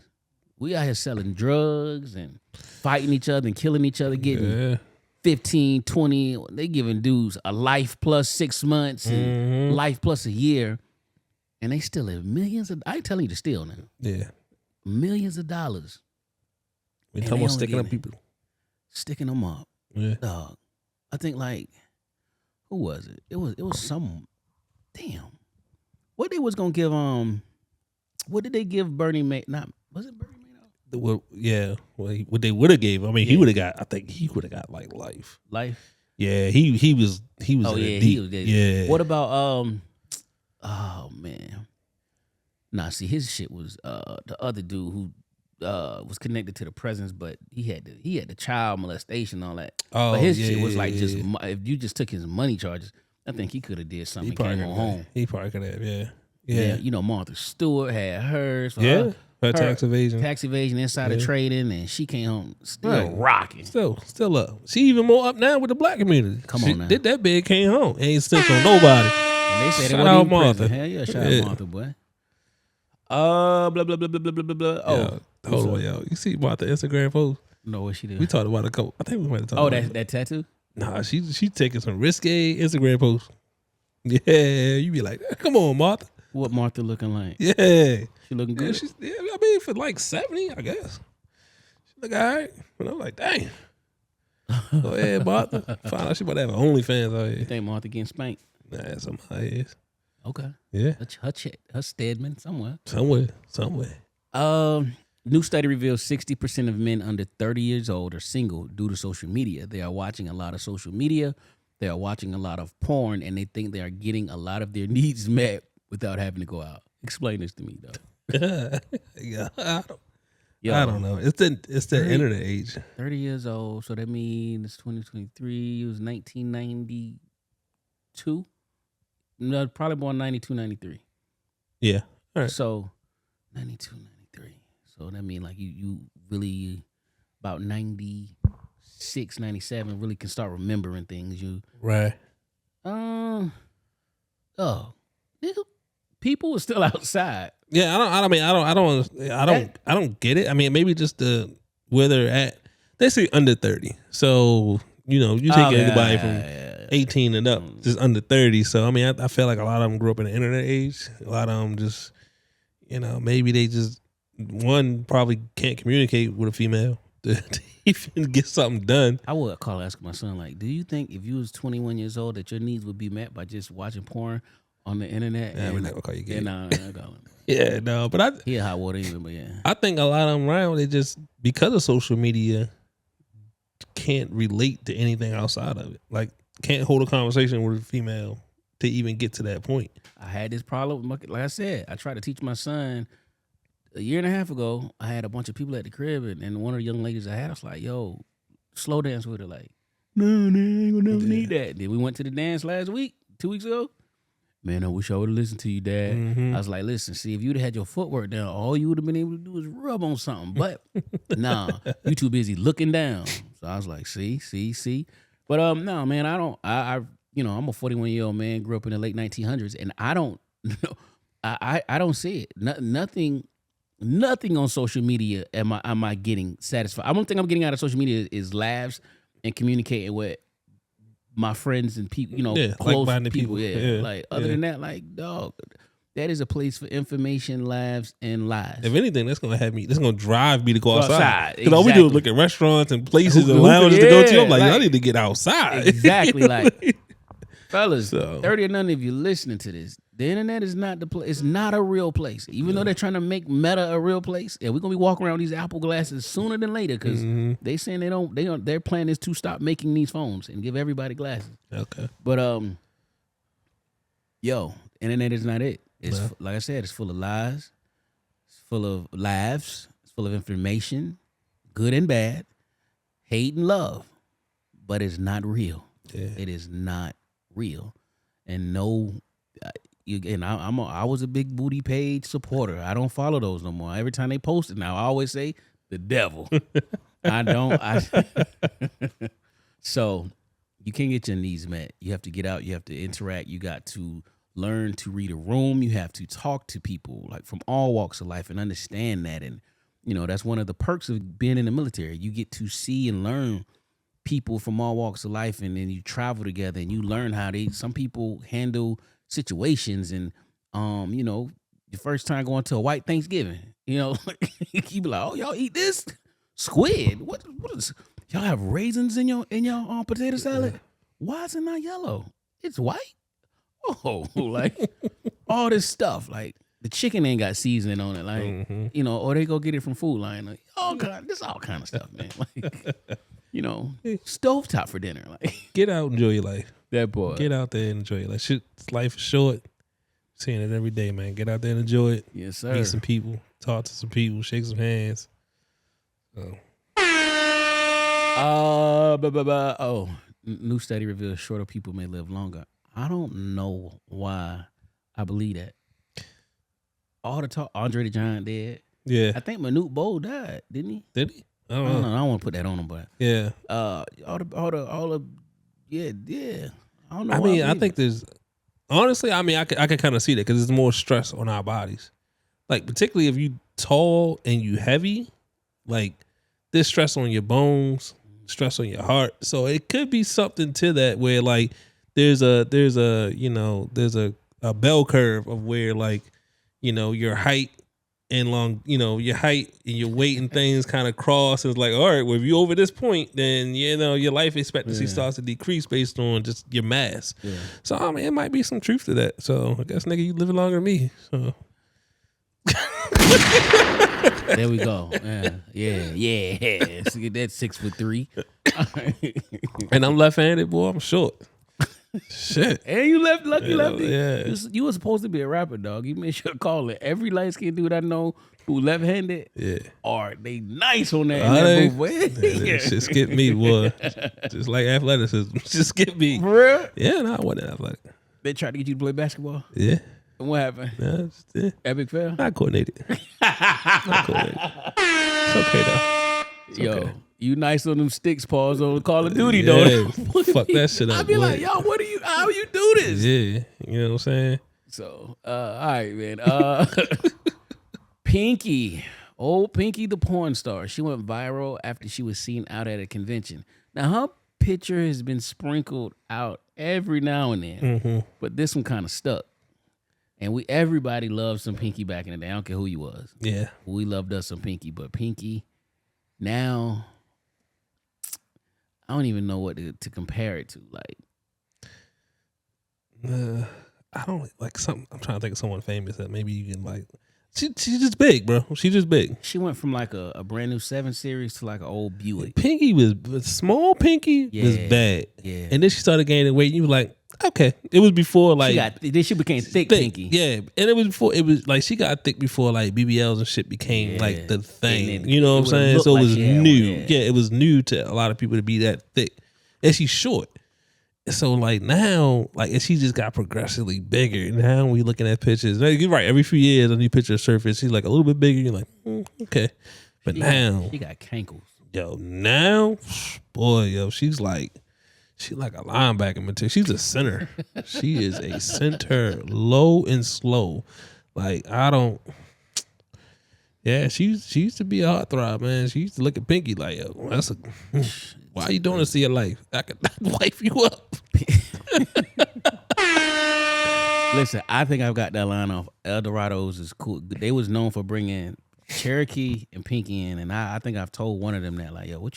We out here selling drugs and fighting each other and killing each other, getting 15, 20. They giving dudes a life plus 6 months and life plus a year. And they still have millions of, I ain't telling you to steal now.
Yeah.
Millions of dollars.
We
And
talking
they
about
only
sticking up
getting-
people.
Sticking them up.
Yeah.
Dog. I think who was it? It was some, damn. What they was gonna give, what did they give Bernie Madoff? Not, was it Bernie Madoff?
Well, yeah. Well, what they would have gave. I mean, he would have got. I think he would have got like life.
Life?
Yeah. He was.
Oh,
in
yeah,
a
he
deep,
was dead.
Yeah.
What about, oh, man. Nah, see, his shit was the other dude who was connected to the presidents, but he had the child molestation and all that.
Oh,
but his
yeah,
shit was
yeah,
like
yeah,
just,
yeah.
if you just took his money charges, I think he could have did something
He
and
probably
came on home.
He probably could have. Yeah.
Yeah.
Yeah.
Martha Stewart had hers. For
Yeah. Her tax evasion.
Tax evasion, insider trading, and she came home still
Right.
rocking.
Still up. She even more up now with the black community.
Come
She
on now.
did that big, came home. Ain't snitch on nobody.
And they said
Shout
it wasn't
out
even
Martha.
prison. Hell yeah, shout
Yeah.
out Martha, boy. Blah blah blah blah blah blah blah blah. Oh,
Yo, hold on, yo. You see about the Instagram post?
no, what she did?
We talked about a couple. I think we might have talked
Oh,
about it.
that tattoo.
Nah, she taking some risque Instagram posts. Yeah, you be like, come on, Martha.
What Martha looking like?
Yeah.
She looking
Yeah,
good.
I mean, for like 70, I guess. She look all right. But I'm like, dang. Go ahead, Martha. Find out she about to have an OnlyFans out
You
here.
think Martha getting spanked?
Nah, somehow it is.
Okay.
Yeah.
Her Stedman somewhere.
Somewhere.
New study reveals 60% of men under 30 years old are single due to social media. They are watching a lot of social media. They are watching a lot of porn, and they think they are getting a lot of their needs met without having to go out. Explain this to me, though.
Yeah, I
Yo,
don't know. It's the internet age.
30 years old, so that means it's 2023. It was 1992. No, probably born 92, 93.
Yeah. All right.
So 92, 93. So that means like you really about 96, 97 really can start remembering things.
Right.
Nigga, people are still outside.
Yeah, I don't get it. I mean, maybe just where they're at. They say under 30. So, you take anybody from 18 and up, just under 30. So, I mean, I feel like a lot of them grew up in the internet age. A lot of them just, maybe they just, one, probably can't communicate with a female to even get something done.
I would ask my son, like, do you think if you was 21 years old that your needs would be met by just watching porn on the internet?
Yeah, we're not going to call you gay.
Nah,
Yeah, no, but
he a hot water even, but yeah.
I think a lot of them around, they just, because of social media, can't relate to anything outside of it. Like, can't hold a conversation with a female to even get to that point.
I had this problem. Like I said, I tried to teach my son a year and a half ago. I had a bunch of people at the crib, and one of the young ladies I had, I was like, yo, slow dance with her. Like, no, I ain't gonna never need that. Then we went to the dance last week, 2 weeks ago. Man, I wish I would have listened to you, Dad. I was like, listen, see, if you'd have had your footwork down, all you would have been able to do is rub on something. But nah, you too busy looking down. So I was like, see. But no, man, I'm a 41-year-old man, grew up in the late 1900s, and I don't don't see it. Nothing on social media am I getting satisfied. I don't think I'm getting out of social media is laughs and communicating with my friends and people, close people. Like other than that, like, dog, that is a place for information, laughs, and lies.
If anything, that's gonna drive me to go outside. Because
Exactly.
all we do is look at restaurants and places and lounges to go to. I'm like, I need to get outside.
Exactly. Like, fellas,
So.
30 or none of you listening to this, the internet is not the place. It's not a real place. Even though they're trying to make Meta a real place, and we're gonna be walking around with these Apple glasses sooner than later because they saying their plan is to stop making these phones and give everybody glasses.
Okay.
But internet is not it. It's like I said, it's full of lies, it's full of laughs, it's full of information, good and bad, hate and love, but it's not real.
Yeah.
It is not real, and I was a big booty page supporter. I don't follow those no more. Every time they post it now, I always say the devil. So you can't get your needs met. You have to get out. You have to interact. You got to learn to read a room. You have to talk to people like from all walks of life and understand that. And that's one of the perks of being in the military. You get to see and learn people from all walks of life, and then you travel together and you learn how some people handle situations. And your first time going to a white Thanksgiving, you be like, oh, y'all eat this squid? What is y'all have raisins in your potato salad? Why is it not yellow? It's white. Oh, like all this stuff. Like the chicken ain't got seasoning on it, like or they go get it from Food Lion. Like, all kind of stuff, man. Like stovetop for dinner. Like,
Get out and enjoy your life.
that boy.
Get out there and enjoy your life. Shit, life is short. Seeing it every day, man. Get out there and enjoy it.
Yes, sir.
Meet some people. Talk to some people. Shake some hands. So.
New study reveals shorter people may live longer. I don't know why I believe that. All the talk, Andre the Giant dead.
Yeah.
I think Manute Bol died, didn't he?
Did he? I
I
don't
don't
know.
know. I don't want to put that on him, but
Yeah.
yeah. I don't know.
I
why
mean, I
believe
think
it.
there's honestly, I mean, I could kind of see that because there's more stress on our bodies. Like particularly if you tall and you heavy, like there's stress on your bones, stress on your heart. So it could be something to that where like there's a bell curve of where like your height and your height and your weight and things kind of cross. It's like, all right, well, if you over this point, then your life expectancy starts to decrease based on just your mass. Yeah. So I mean, it might be some truth to that. So I guess nigga, you living longer than me. So
There we go. Yeah. So get that 6'3".
and I'm left-handed, boy. I'm short. Shit.
And you lucky lefty.
Yeah.
You were supposed to be a rapper, dog. You made sure to call it. Every light skinned dude I know who left-handed, they nice on that.
Shit skip me, boy. Just like athleticism. Just skip me.
For real?
Yeah, no, I wasn't athletic.
They tried to get you to play basketball?
Yeah.
And what happened?
Epic
fail?
Not coordinated. Not coordinated. It's okay, though. It's
Yo,
okay.
you nice on them sticks paws on Call of Duty, though.
Yeah, fuck that shit up.
I be
boy.
like, yo, how you do this?
Yeah, you know what I'm saying?
So, all right, man. Pinky, old Pinky the porn star. She went viral after she was seen out at a convention. Now, her picture has been sprinkled out every now and then, but this one kind of stuck. And everybody loved some Pinky back in the day. I don't care who you was.
Yeah.
We loved us some Pinky, but Pinky now, I don't even know what to compare it to. Like,
I don't like something. I'm trying to think of someone famous that maybe you can like. She's just big, bro. She's just big.
she went from like a brand new 7 Series to like an old Buick.
Pinky was small. Pinky was bad.
Yeah.
And then she started gaining weight. And you were like, Okay, it was before like
she became thick, Pinky.
Yeah, and it was before it was like she got thick before like BBLs and shit became like the thing. You know what I'm saying? So it was new. Yeah, it was new to a lot of people to be that thick, and she's short. So like now, like and she just got progressively bigger. Now we looking at pictures. Like, you're right. Every few years, a new picture surface. She's like a little bit bigger. You're like, okay, but now
she got cankles.
Yo, now, boy, yo, she's like a linebacker material. She's a center. She is a center, low and slow. Like I don't. Yeah, she used to be a heartthrob, man. She used to look at Pinky like, yo, why are you doing this to your life? I could wipe you up.
Listen, I think I've got that line off. Eldorados is cool. They was known for bringing Cherokee and Pinky in, and I think I've told one of them that, like, yo, why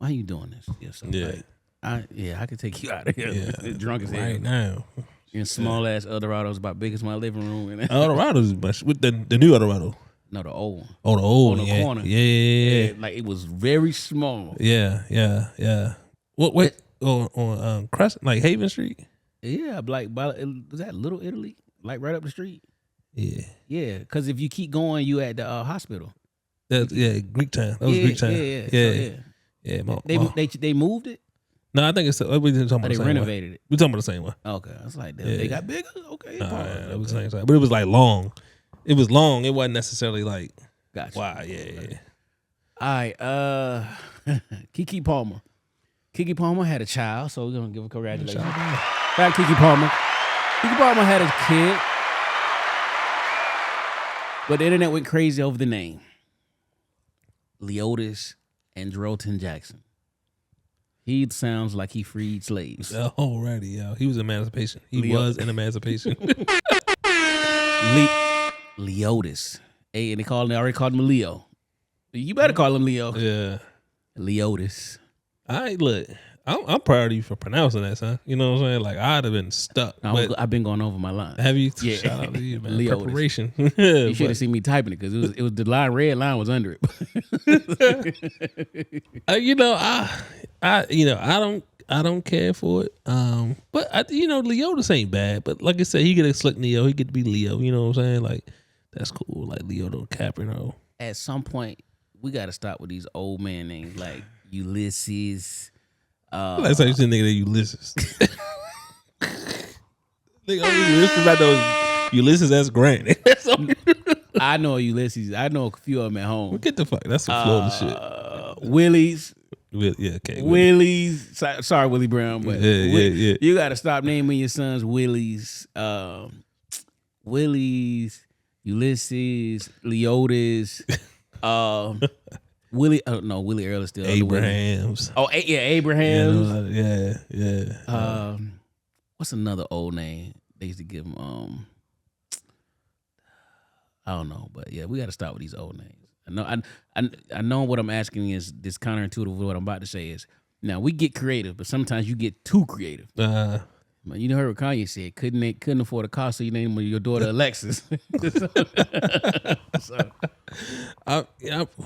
are you doing this? Yeah, so, like, I could take you out of here. Yeah, drunk as hell.
Right now.
In small ass Eldorados about big as my living room.
Eldorados with the new Eldorado.
No, the old one.
Oh, the old
on
one.
The corner.
Yeah.
Like it was very small.
Yeah. What on Crescent, like Haven Street?
Yeah, like was that Little Italy? Like right up the street?
Yeah.
Yeah, because if you keep going, you at the hospital.
Greek Town. That was Greek Town. Yeah.
They moved it?
No, I think it's we didn't talk about the same
renovated
one.
it.
We talking about the same one.
Okay, I was like, they got bigger. Okay,
it was the same size, but it was like long. It was long. It wasn't necessarily like.
Gotcha.
Wow. Yeah.
All right. Keke Palmer. Keke Palmer had a child, so we're gonna give her congratulations. Back Keke Palmer. Keke Palmer had a kid, but the internet went crazy over the name. Leotis Andrelton Jackson. He sounds like he freed slaves.
Alrighty, yo. He was emancipation. He was an emancipation.
Leotis. Hey, and they already called him Leo. You better call him Leo.
Yeah.
Leotis.
Look, I'm proud of you for pronouncing that, son. You know what I'm saying? Like, I'd have been stuck.
I've been going over my line.
Have you?
Yeah.
Shout out to you, man.
Leotis.
Preparation.
You should have seen me typing it because it was the red line was under it. I don't care for it. But Leotis ain't bad. But like I said, he get a slick Neo. He get to be Leo. You know what I'm saying? Like, that's cool. Like Leo DiCaprio. At some point, we got to stop with these old man names like Ulysses.
That's how you say nigga that Ulysses. Nigga, Ulysses about those Ulysses S. Grant.
I know Ulysses. I know a few of them at home.
Get the fuck. That's some Florida shit.
Willie's.
Yeah, okay.
Willie's. Sorry, Willie Brown, but
yeah.
You got to stop naming your sons Willie's. Willie's, Ulysses, Leotis, Willie. Willie Earl is still
Abrahams.
Abrahams.
Yeah.
What's another old name they used to give him? I don't know, but yeah, we got to stop with these old names. I know what I'm asking is this counterintuitive. What I'm about to say is now we get creative, but sometimes you get too creative. You heard what Kanye said. Couldn't afford a car, so you named your daughter Alexis.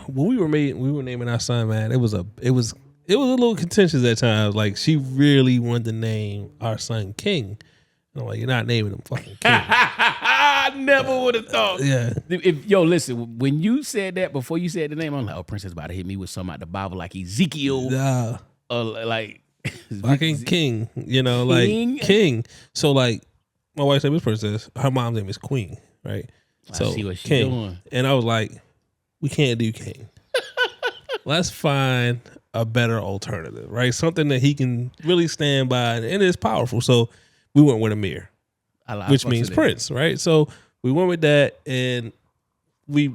When we were naming our son, man, it was a little contentious at times. Like she really wanted to name our son King. And I'm like, you're not naming him fucking King.
I never would have thought.
Yeah.
Listen, when you said that before you said the name, I'm like, Princess about to hit me with something out the Bible like Ezekiel. Like.
Fucking King, like King. So like, my wife's name is Princess. Her mom's name is Queen, right? So
I see what she's
King.
doing.
And I was like, we can't do King. Let's find a better alternative, right? Something that he can really stand by and is powerful. So we went with Amir, which means Prince, right? So we went with that, and we're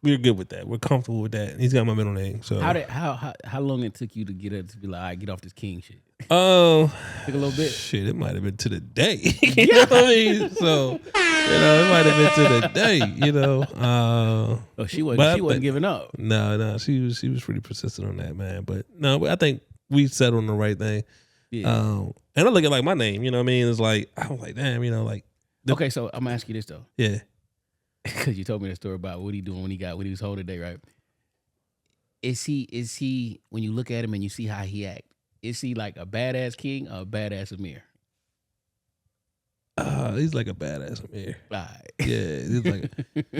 good with that. We're comfortable with that. He's got my middle name. So
how long it took you to get up to be like, all right, get off this King shit? Took a little bit.
Shit, it might have been to the day. You know what I mean? So it might have been to the day.
She wasn't giving up.
No, she was pretty persistent on that, man. But no, I think we settled on the right thing.
Yeah.
And I look at like my name. You know what I mean? It's like I was like, damn.
Okay, so I'm gonna ask you this though.
Yeah.
Because you told me the story about what he doing when he was home today, right? Is he when you look at him and you see how he act, is he like a badass King or a badass Amir?
He's like a badass Amir.
Right.
Yeah, he's like,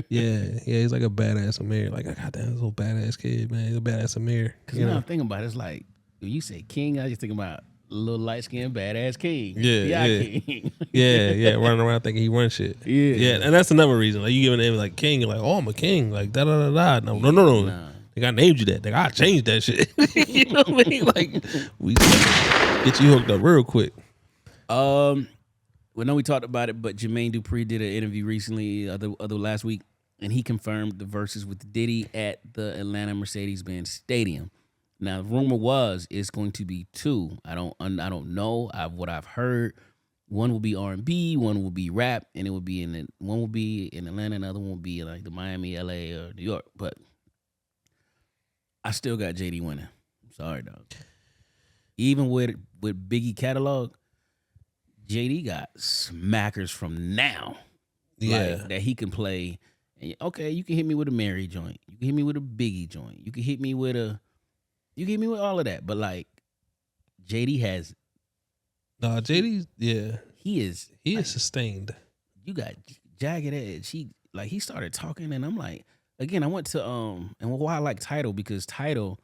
he's like a badass Amir. Like, goddamn, this little badass kid, man. He's a badass Amir.
Because now I'm thinking about it, it's like, when you say king, I just think about little light-skinned badass king.
Yeah.
King.
yeah, running around thinking he runs shit.
Yeah.
And that's another reason. Like, you give a name like king, you're like, oh, I'm a king. Like, da-da-da-da. No.
Nah.
Like, I named you that. Like, I changed that shit. You know what I mean? Like, we get you hooked up real quick.
We know we talked about it, but Jermaine Dupri did an interview recently, other last week, and he confirmed the verses with Diddy at the Atlanta Mercedes-Benz Stadium. Now, the rumor was it's going to be 2. I don't know. What I've heard, one will be R&B, one will be rap, and one will be in Atlanta, and the other one will be in like the Miami, LA, or New York. But I still got JD winning. I'm sorry, dog. Even with Biggie catalog, JD got smackers from now. Like, that he can play. And, okay, you can hit me with a Mary joint. You can hit me with a Biggie joint. You can hit me with all of that. But like, JD has.
No, JD,
He is
sustained.
You got Jagged Edge. He started talking, and I'm like, again, I went to and why I like Tidal, because Tidal,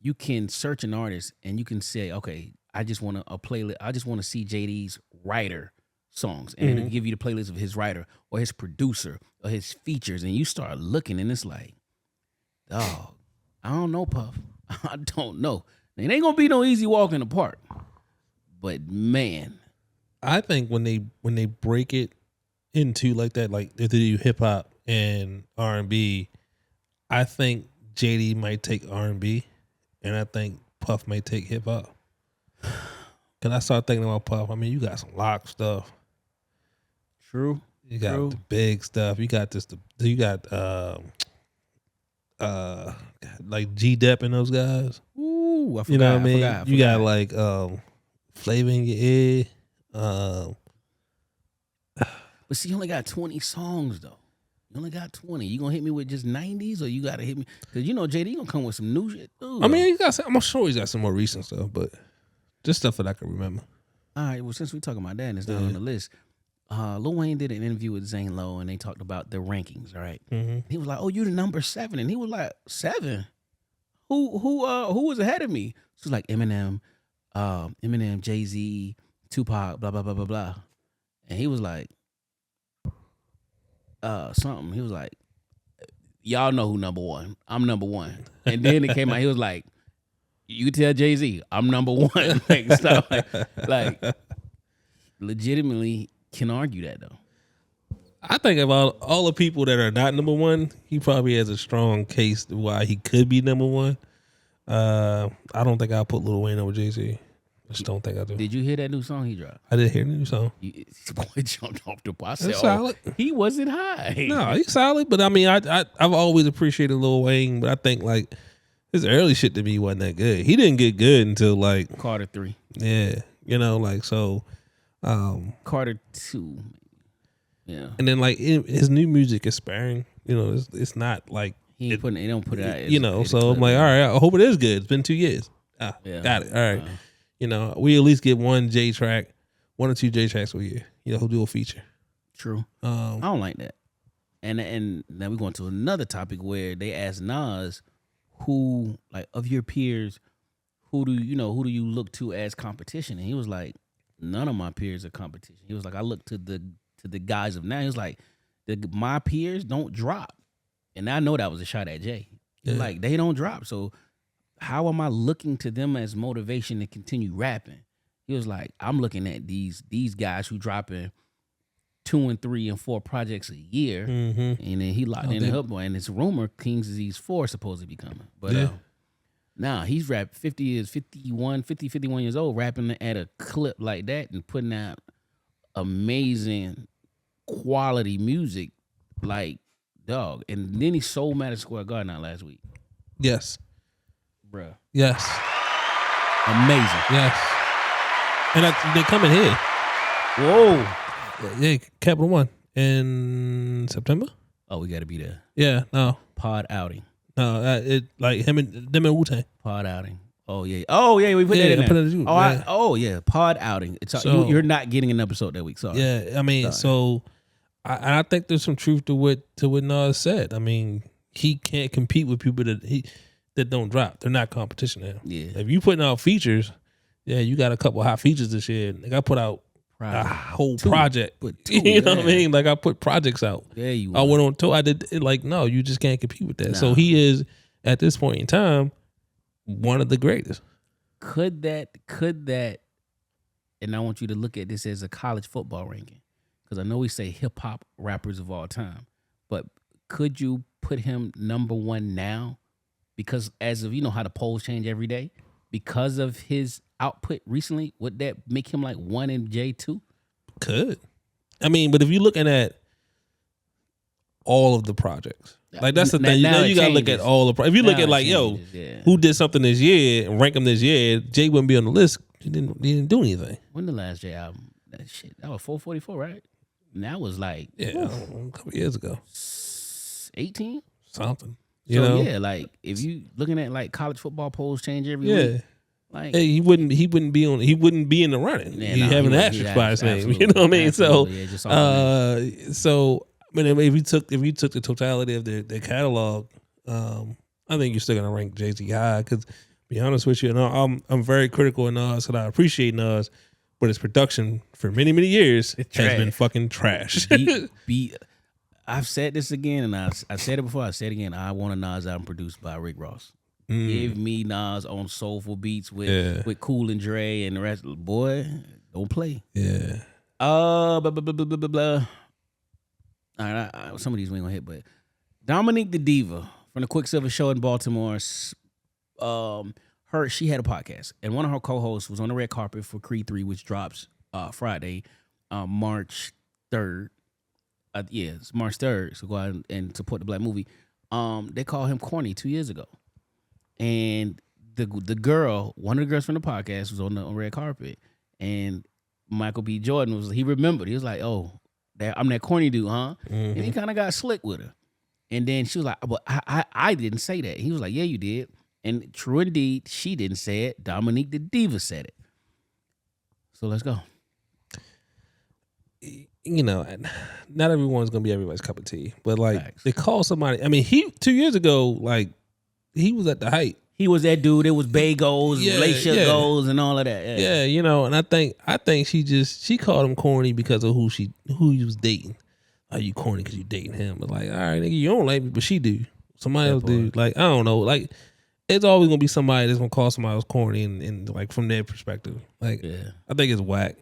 you can search an artist and you can say, okay, I just want a playlist. I just want to see JD's writer songs, and it'll give you the playlist of his writer or his producer or his features, and you start looking, and it's like, dog, I don't know, Puff. I don't know. It ain't gonna be no easy walk in the park, but man,
I think when they break it into like that, like if they do hip hop and R&B, I think JD might take R&B, and I think Puff may take hip hop. Cause I started thinking about Puff. I mean, you got some lock stuff.
True.
You got the big stuff. You got You got like G-Dep and those guys.
Ooh, I forgot.
You know what I mean?
I forgot.
You got like Flavor in Your Ear.
But see, you only got 20 songs though. You only got 20. You gonna hit me with just 90s, or you gotta hit me? Cause you know JD gonna come with some new shit too.
I mean, I'm sure he's got some more recent stuff, but just stuff that I can remember.
All right. Well, since we talking about that, and it's not on the list. Lil Wayne did an interview with Zane Lowe, and they talked about the rankings. All right.
Mm-hmm.
He was like, "Oh, you're the number 7," and he was like, "7? Who was ahead of me?" So it's like Eminem, Jay-Z, Tupac, blah blah blah blah blah, and he was like, something. He was like, "Y'all know who number 1? I'm number 1." And then it came out. He was like, "You tell Jay-Z I'm number 1." Like, stop. Like, legitimately can argue that though.
I think about all the people that are not number 1, he probably has a strong case to why he could be number 1. I don't think I'll put Lil Wayne over Jay-Z. I just don't think I do.
Did you hear that new song he dropped?
I did hear the new song.
Boy jumped off the bar. I said,
It's solid.
He wasn't high.
No, he's solid, but I mean, I've always appreciated Lil Wayne, but I think like his early shit to me wasn't that good. He didn't get good until like
Carter 3.
Yeah, you know, like so.
Carter 2. Yeah,
and then like his new music is sparing. You know, it's not like
he don't put it out.
You know, so I'm like, all right, I hope it is good. It's been 2 years. Got it. All right. You know, we at least get 1 J track, 1 or 2 J tracks a year. You know, who'll do a feature.
True. I don't like that. And now we're going to another topic where they asked Nas, who, like, of your peers, who do you look to as competition? And he was like, none of my peers are competition. He was like, I look to the guys of now. He was like, my peers don't drop. And I know that was a shot at Jay. Like, they don't drop. So how am I looking to them as motivation to continue rapping? He was like, I'm looking at these guys who dropping 2 and 3 and 4 projects a year, and then he locked in the Hub Boy, and it's rumor King's Disease 4 supposed to be coming. But nah, he's 51 years old, rapping at a clip like that and putting out amazing quality music, like, dog. And then he sold Madison Square Garden out last week.
Yes.
Bruh.
Yes.
Amazing.
Yes. And they coming here.
Whoa.
Yeah, Capital One in September.
Oh, we got to be there.
Yeah, no.
Pod outing.
No, it like them and Wu-Tang.
Pod outing. Oh yeah, we put that in there.
put it in there.
Pod outing. It's
So-
you're not getting an episode that week. Sorry.
Yeah, I mean, so I think there's some truth to what Nas said. I mean, he can't compete with people that don't drop. They're not competition now.
Yeah.
If you putting out features, you got a couple hot features this year. Like I put out a whole project. You know what I mean? Like I put projects out.
Yeah, you.
I went on tour. I did it. Like no, you just can't compete with that. So he is at this point in time one of the greatest.
Could that? And I want you to look at this as a college football ranking, because I know we say hip hop rappers of all time, but could you put him number one now? Because as of how the polls change every day, because of his output recently, would that make him like one in J2?
Could. I mean, but if you're looking at all of the projects, like that's the thing. You gotta look at all the. If you look at like, who did something this year and rank them this year, Jay wouldn't be on the list. He didn't do anything.
When the last J album? That was 444, right? And that was like
a couple years ago,
18
something.
Like if you looking at like college football polls change every week. Like
he wouldn't be in the running. He having an asterisk by his name. You know what I mean? So I mean, if you took the totality of their catalog, I think you're still gonna rank Jay-Z high. Because to be honest with you, I'm very critical of Nas, and I appreciate Nas, but his production for many years has been fucking trash.
I've said this again, and I said it before. I said it again. I want a Nas album produced by Rick Ross. Give me Nas on soulful beats with Cool and Dre and the rest. Boy, don't play.
Yeah.
Blah, blah, blah, blah, blah, blah, blah. All right, some of these we ain't gonna hit, but Dominique the Diva from the Quicksilver Show in Baltimore. She had a podcast, and one of her co-hosts was on the red carpet for Creed 3, which drops Friday, March 3rd. It's March 3rd, so go out and support the black movie. They called him corny 2 years ago. And the girl, one of the girls from the podcast, was on the red carpet, and Michael B. Jordan he remembered. He was like, "Oh, I'm that corny dude, huh?" Mm-hmm. And he kind of got slick with her. And then she was like, "But I didn't say that." He was like, "Yeah, you did." And true indeed, she didn't say it. Dominique the Diva said it. So let's go.
Not everyone's gonna be everybody's cup of tea, but like
Facts.
they call somebody. I mean, he 2 years ago, like he was at the height.
He was that dude. It was Bay goals, relationship goals, and all of that.
Yeah, and I think she called him corny because of who he was dating. Are you corny because you dating him? But like, all right, nigga, you don't like me, but she do. Somebody else do. Like, I don't know. Like, it's always gonna be somebody that's gonna call somebody else corny, and like from their perspective. Like, I think it's whack.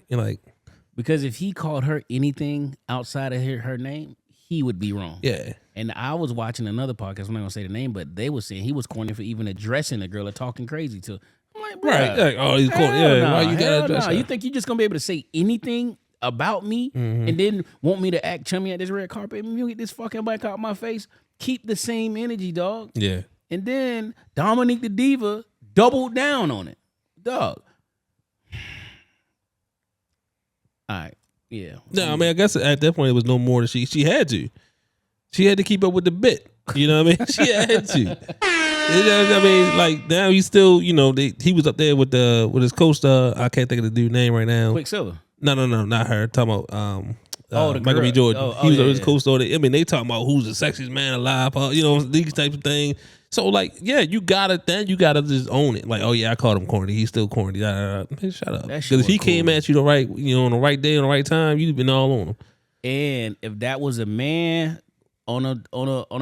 Because if he called her anything outside of her name, he would be wrong.
Yeah.
And I was watching another podcast. I'm not gonna say the name, but they were saying he was corny for even addressing a girl or talking crazy to. I'm like, bro,
right? Like, oh, he's corny. Yeah.
Nah,
why you gotta address her?
You think you're just gonna be able to say anything about me and then want me to act chummy at this red carpet? You get this fucking bike out my face. Keep the same energy, dog.
Yeah.
And then Dominique the Diva doubled down on it, dog. All right. Yeah.
No, I mean, I guess at that point it was no more than she had to. She had to keep up with the bit. You know what I mean? She had to. I mean, like now he's still, he was up there with his co-star. I can't think of the dude's name right now.
Quicksilver.
No, not her. Talking about
the
Michael B.
girl.
Jordan. He was his co-star. I mean, they talking about who's the sexiest man alive. These types of things. So like, yeah, you gotta just own it. Like, oh yeah, I called him corny. He's still corny. Man, shut up. Because if he came at you on the right day, on the right time, you'd been all on him.
And if that was a man on a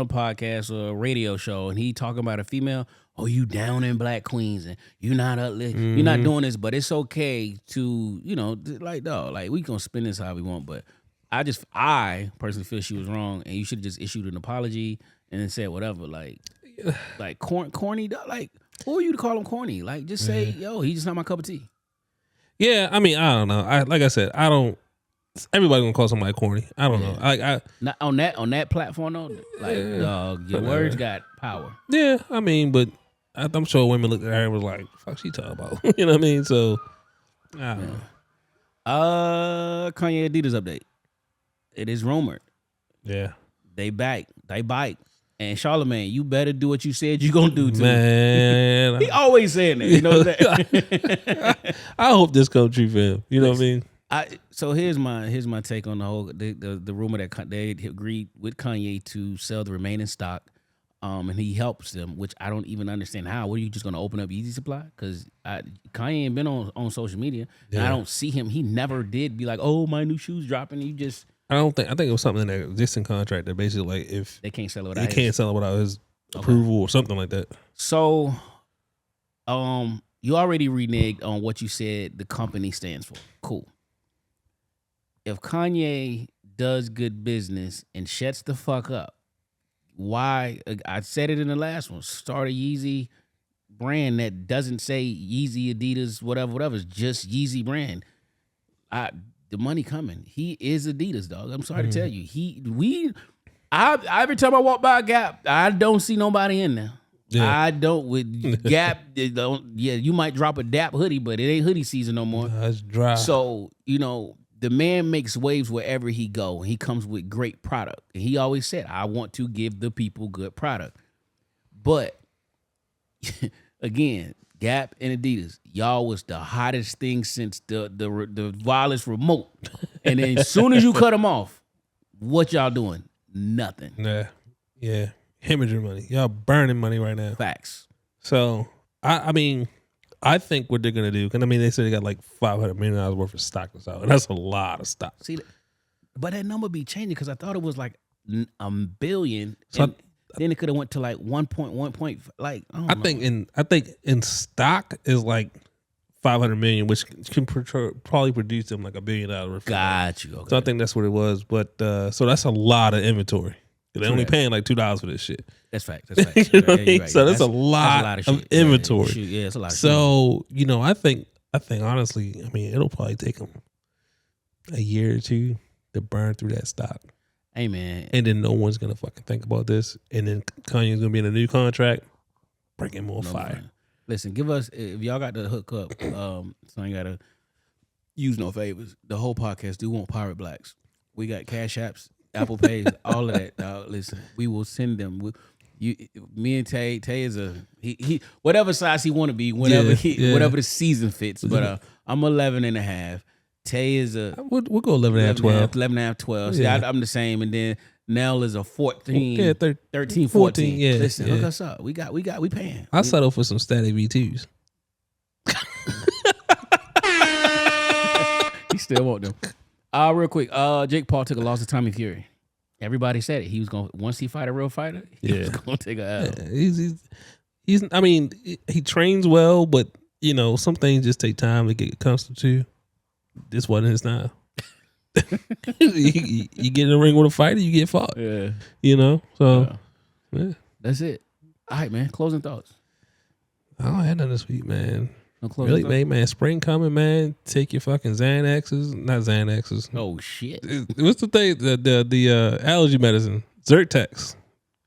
podcast or a radio show, and he talking about a female, oh, you down in black queens, and you're not you're not doing this, but it's okay to like dog, like we gonna spin this how we want, but I personally feel she was wrong, and you should have just issued an apology and then said whatever, like corny, like who are you to call him corny? Like just say, yo, he's just not my cup of tea.
Yeah, I mean, I don't know. Like I said, I don't. Everybody gonna call somebody corny. I don't know. I
not on that platform though. Like dog, your words got power.
Yeah, I mean, but I'm sure women looked at her and was like, "Fuck, she talking about?" You know what I mean? So I don't know.
Kanye Adidas update. It is rumored.
Yeah,
they bite, And Charlamagne, you better do what you said you gonna do too.
Man,
He always saying that. You know that.
I hope this comes true for him. You know what I mean?
So here's my take on the whole the rumor that they agreed with Kanye to sell the remaining stock, and he helps them, which I don't even understand how. What are you just gonna open up Yeezy Supply? Because Kanye ain't been on social media, and I don't see him. He never did be like, oh, my new shoes dropping. You just I
think it was something in the existing contract that basically like if
they can't sell it
without his approval or something like that.
So, you already reneged on what you said the company stands for. Cool. If Kanye does good business and shuts the fuck up, why? I said it in the last one. Start a Yeezy brand that doesn't say Yeezy, Adidas, whatever. It's just Yeezy brand. The money coming. He is Adidas, dog. I'm sorry to tell you. Every time I walk by Gap, I don't see nobody in there. Yeah. I don't with Gap. You might drop a Dap hoodie, but it ain't hoodie season no more.
It's dry.
So the man makes waves wherever he go. He comes with great product, and he always said, "I want to give the people good product." But again, Gap and Adidas, y'all was the hottest thing since the wireless remote. And then as soon as you cut them off, what y'all doing? Nothing.
Yeah. Hemorrhaging money. Y'all burning money right now.
Facts.
So, I mean, I think what they're going to do, because I mean, they said they got like $500 million worth of stock or so. That's a lot of stock.
See, but that number be changing because I thought it was like $1 billion.
So
then it could have went to like 1.1 point. Like
I think in stock is like 500 million, which can probably produce them like $1 billion.
Got you. Okay.
So I think that's what it was. But so that's a lot of inventory. They're only paying like $2 for this shit.
That's fact. That's fact.
You know what I mean? So that's a lot of inventory.
Yeah, it's a lot of
so, I think honestly, I mean, it'll probably take them a year or two to burn through that stock.
Hey, man.
And then no one's going to fucking think about this. And then Kanye's going to be in a new contract, bringing more fire.
Fun. Listen, give us, if y'all got to hook up, so I ain't got to use no favors. The whole podcast do want Pirate Blacks. We got Cash Apps, Apple Pays, all of that. Dog. Listen, we will send them. Me and Tay is he whatever size he want to be, whatever the season fits. But I'm 11 and a half. Tay is
we'll go 11 and a half, 12.
11 and a half, 12. See, I'm the same. And then Nell is a 14,
yeah,
13, 14.
Yeah,
listen, hook us up. We paying.
I settle for some static V2s.
He still want them. Real quick, Jake Paul took a loss to Tommy Fury. Everybody said it. He was going once he fight a real fighter, he was gonna take a L.
Yeah, he's I mean, he trains well, but some things just take time to get accustomed to. This wasn't his time. you get in the ring with a fighter, you get fought.
Yeah.
So yeah.
That's it. All right, man. Closing thoughts.
I don't have none this week, man.
No closing
really, man. Spring coming, man. Take your fucking Xanaxes. Not Xanaxes.
Oh shit.
What's the thing? The allergy medicine. Zyrtex.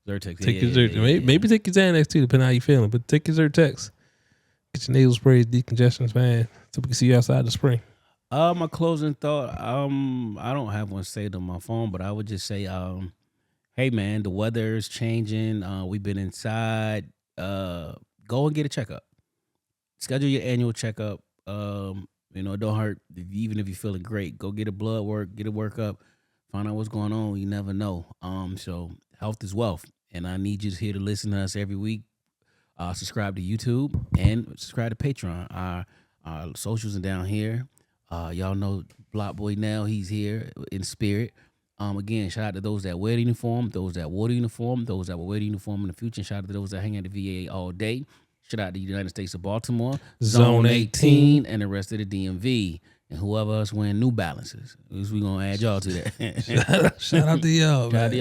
Zyrtex.
Take your Zyrtex. Maybe take your Xanax too, depending on how you feeling. But take your Zyrtex. Get your nasal sprays, decongestions, man. So we can see you outside the spring.
My closing thought. I don't have one saved on my phone, but I would just say, hey man, the weather is changing. We've been inside. Go and get a checkup. Schedule your annual checkup. It don't hurt. Even if you're feeling great, go get a blood work, get a workup, find out what's going on. You never know. So health is wealth, and I need you here to listen to us every week. Subscribe to YouTube and subscribe to Patreon. Our socials are down here. Y'all know Block Boy now. He's here in spirit. Again, shout out to those that wear the uniform, those that wore the uniform, those that will wear the uniform in the future. And shout out to those that hang at the VA all day. Shout out to the United States of Baltimore, Zone 18, and the rest of the DMV. And whoever else wearing New Balances. We're going to add y'all to that.
Shout out to y'all.
Shout out to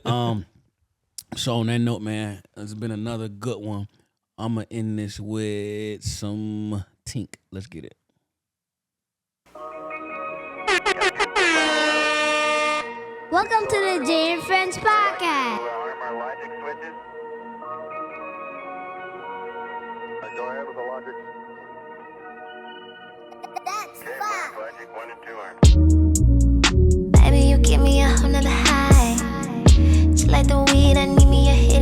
y'all. So on that note, man, it's been another good one. I'm going to end this with some Tink. Let's get it.
Welcome to the Jay and Friends podcast. That's fine.
Baby, you give me a whole nother high. Just like the weed, I need me a hit.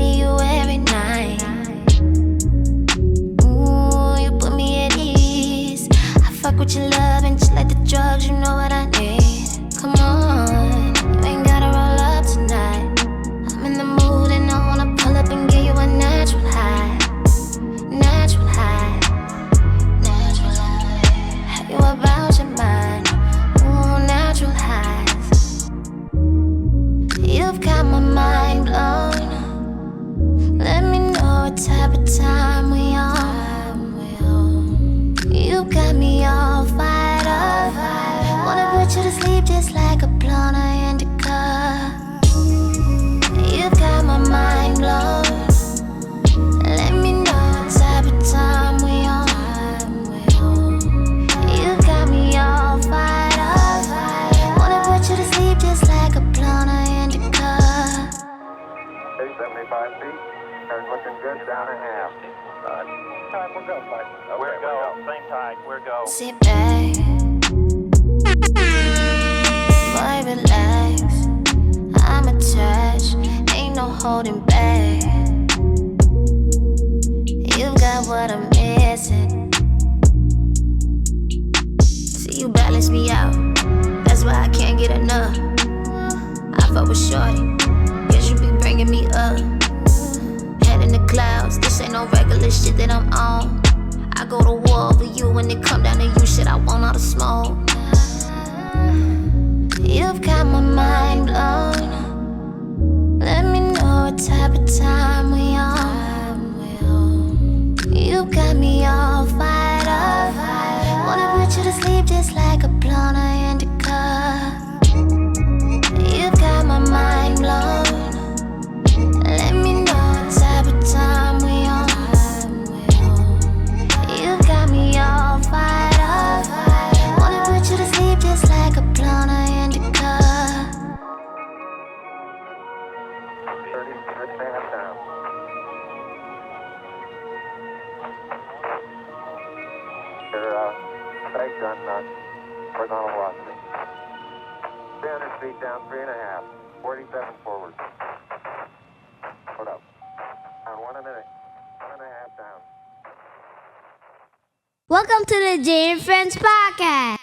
Good down a half. Time, we're go, bud. Okay, we're go. Same tide, we're go.
Sit back, boy, relax. I'm attached, ain't no holding back. You got what I'm missing. See, you balance me out. That's why I can't get enough. I fuck with shorty, guess you be bringing me up. Head in the clouds, this ain't no regular shit that I'm on. I go to war over you when it come down to you, shit, I want all the smoke. You've got my mind blown. Let me know what type of time we on. You got me all fired up. Wanna put you to sleep just like a blonde indica. You've got my mind blown. Let me know what type of time we on. You got me all fired up. Wanna put you to sleep just like a blonde indica.
30, good half down. Your bag gun nut. We're gonna velocity. 300 feet down, 3.5. 47 forward. Put up. On 1 a minute. 1.5 down.
Welcome to the Jay and Friends Podcast.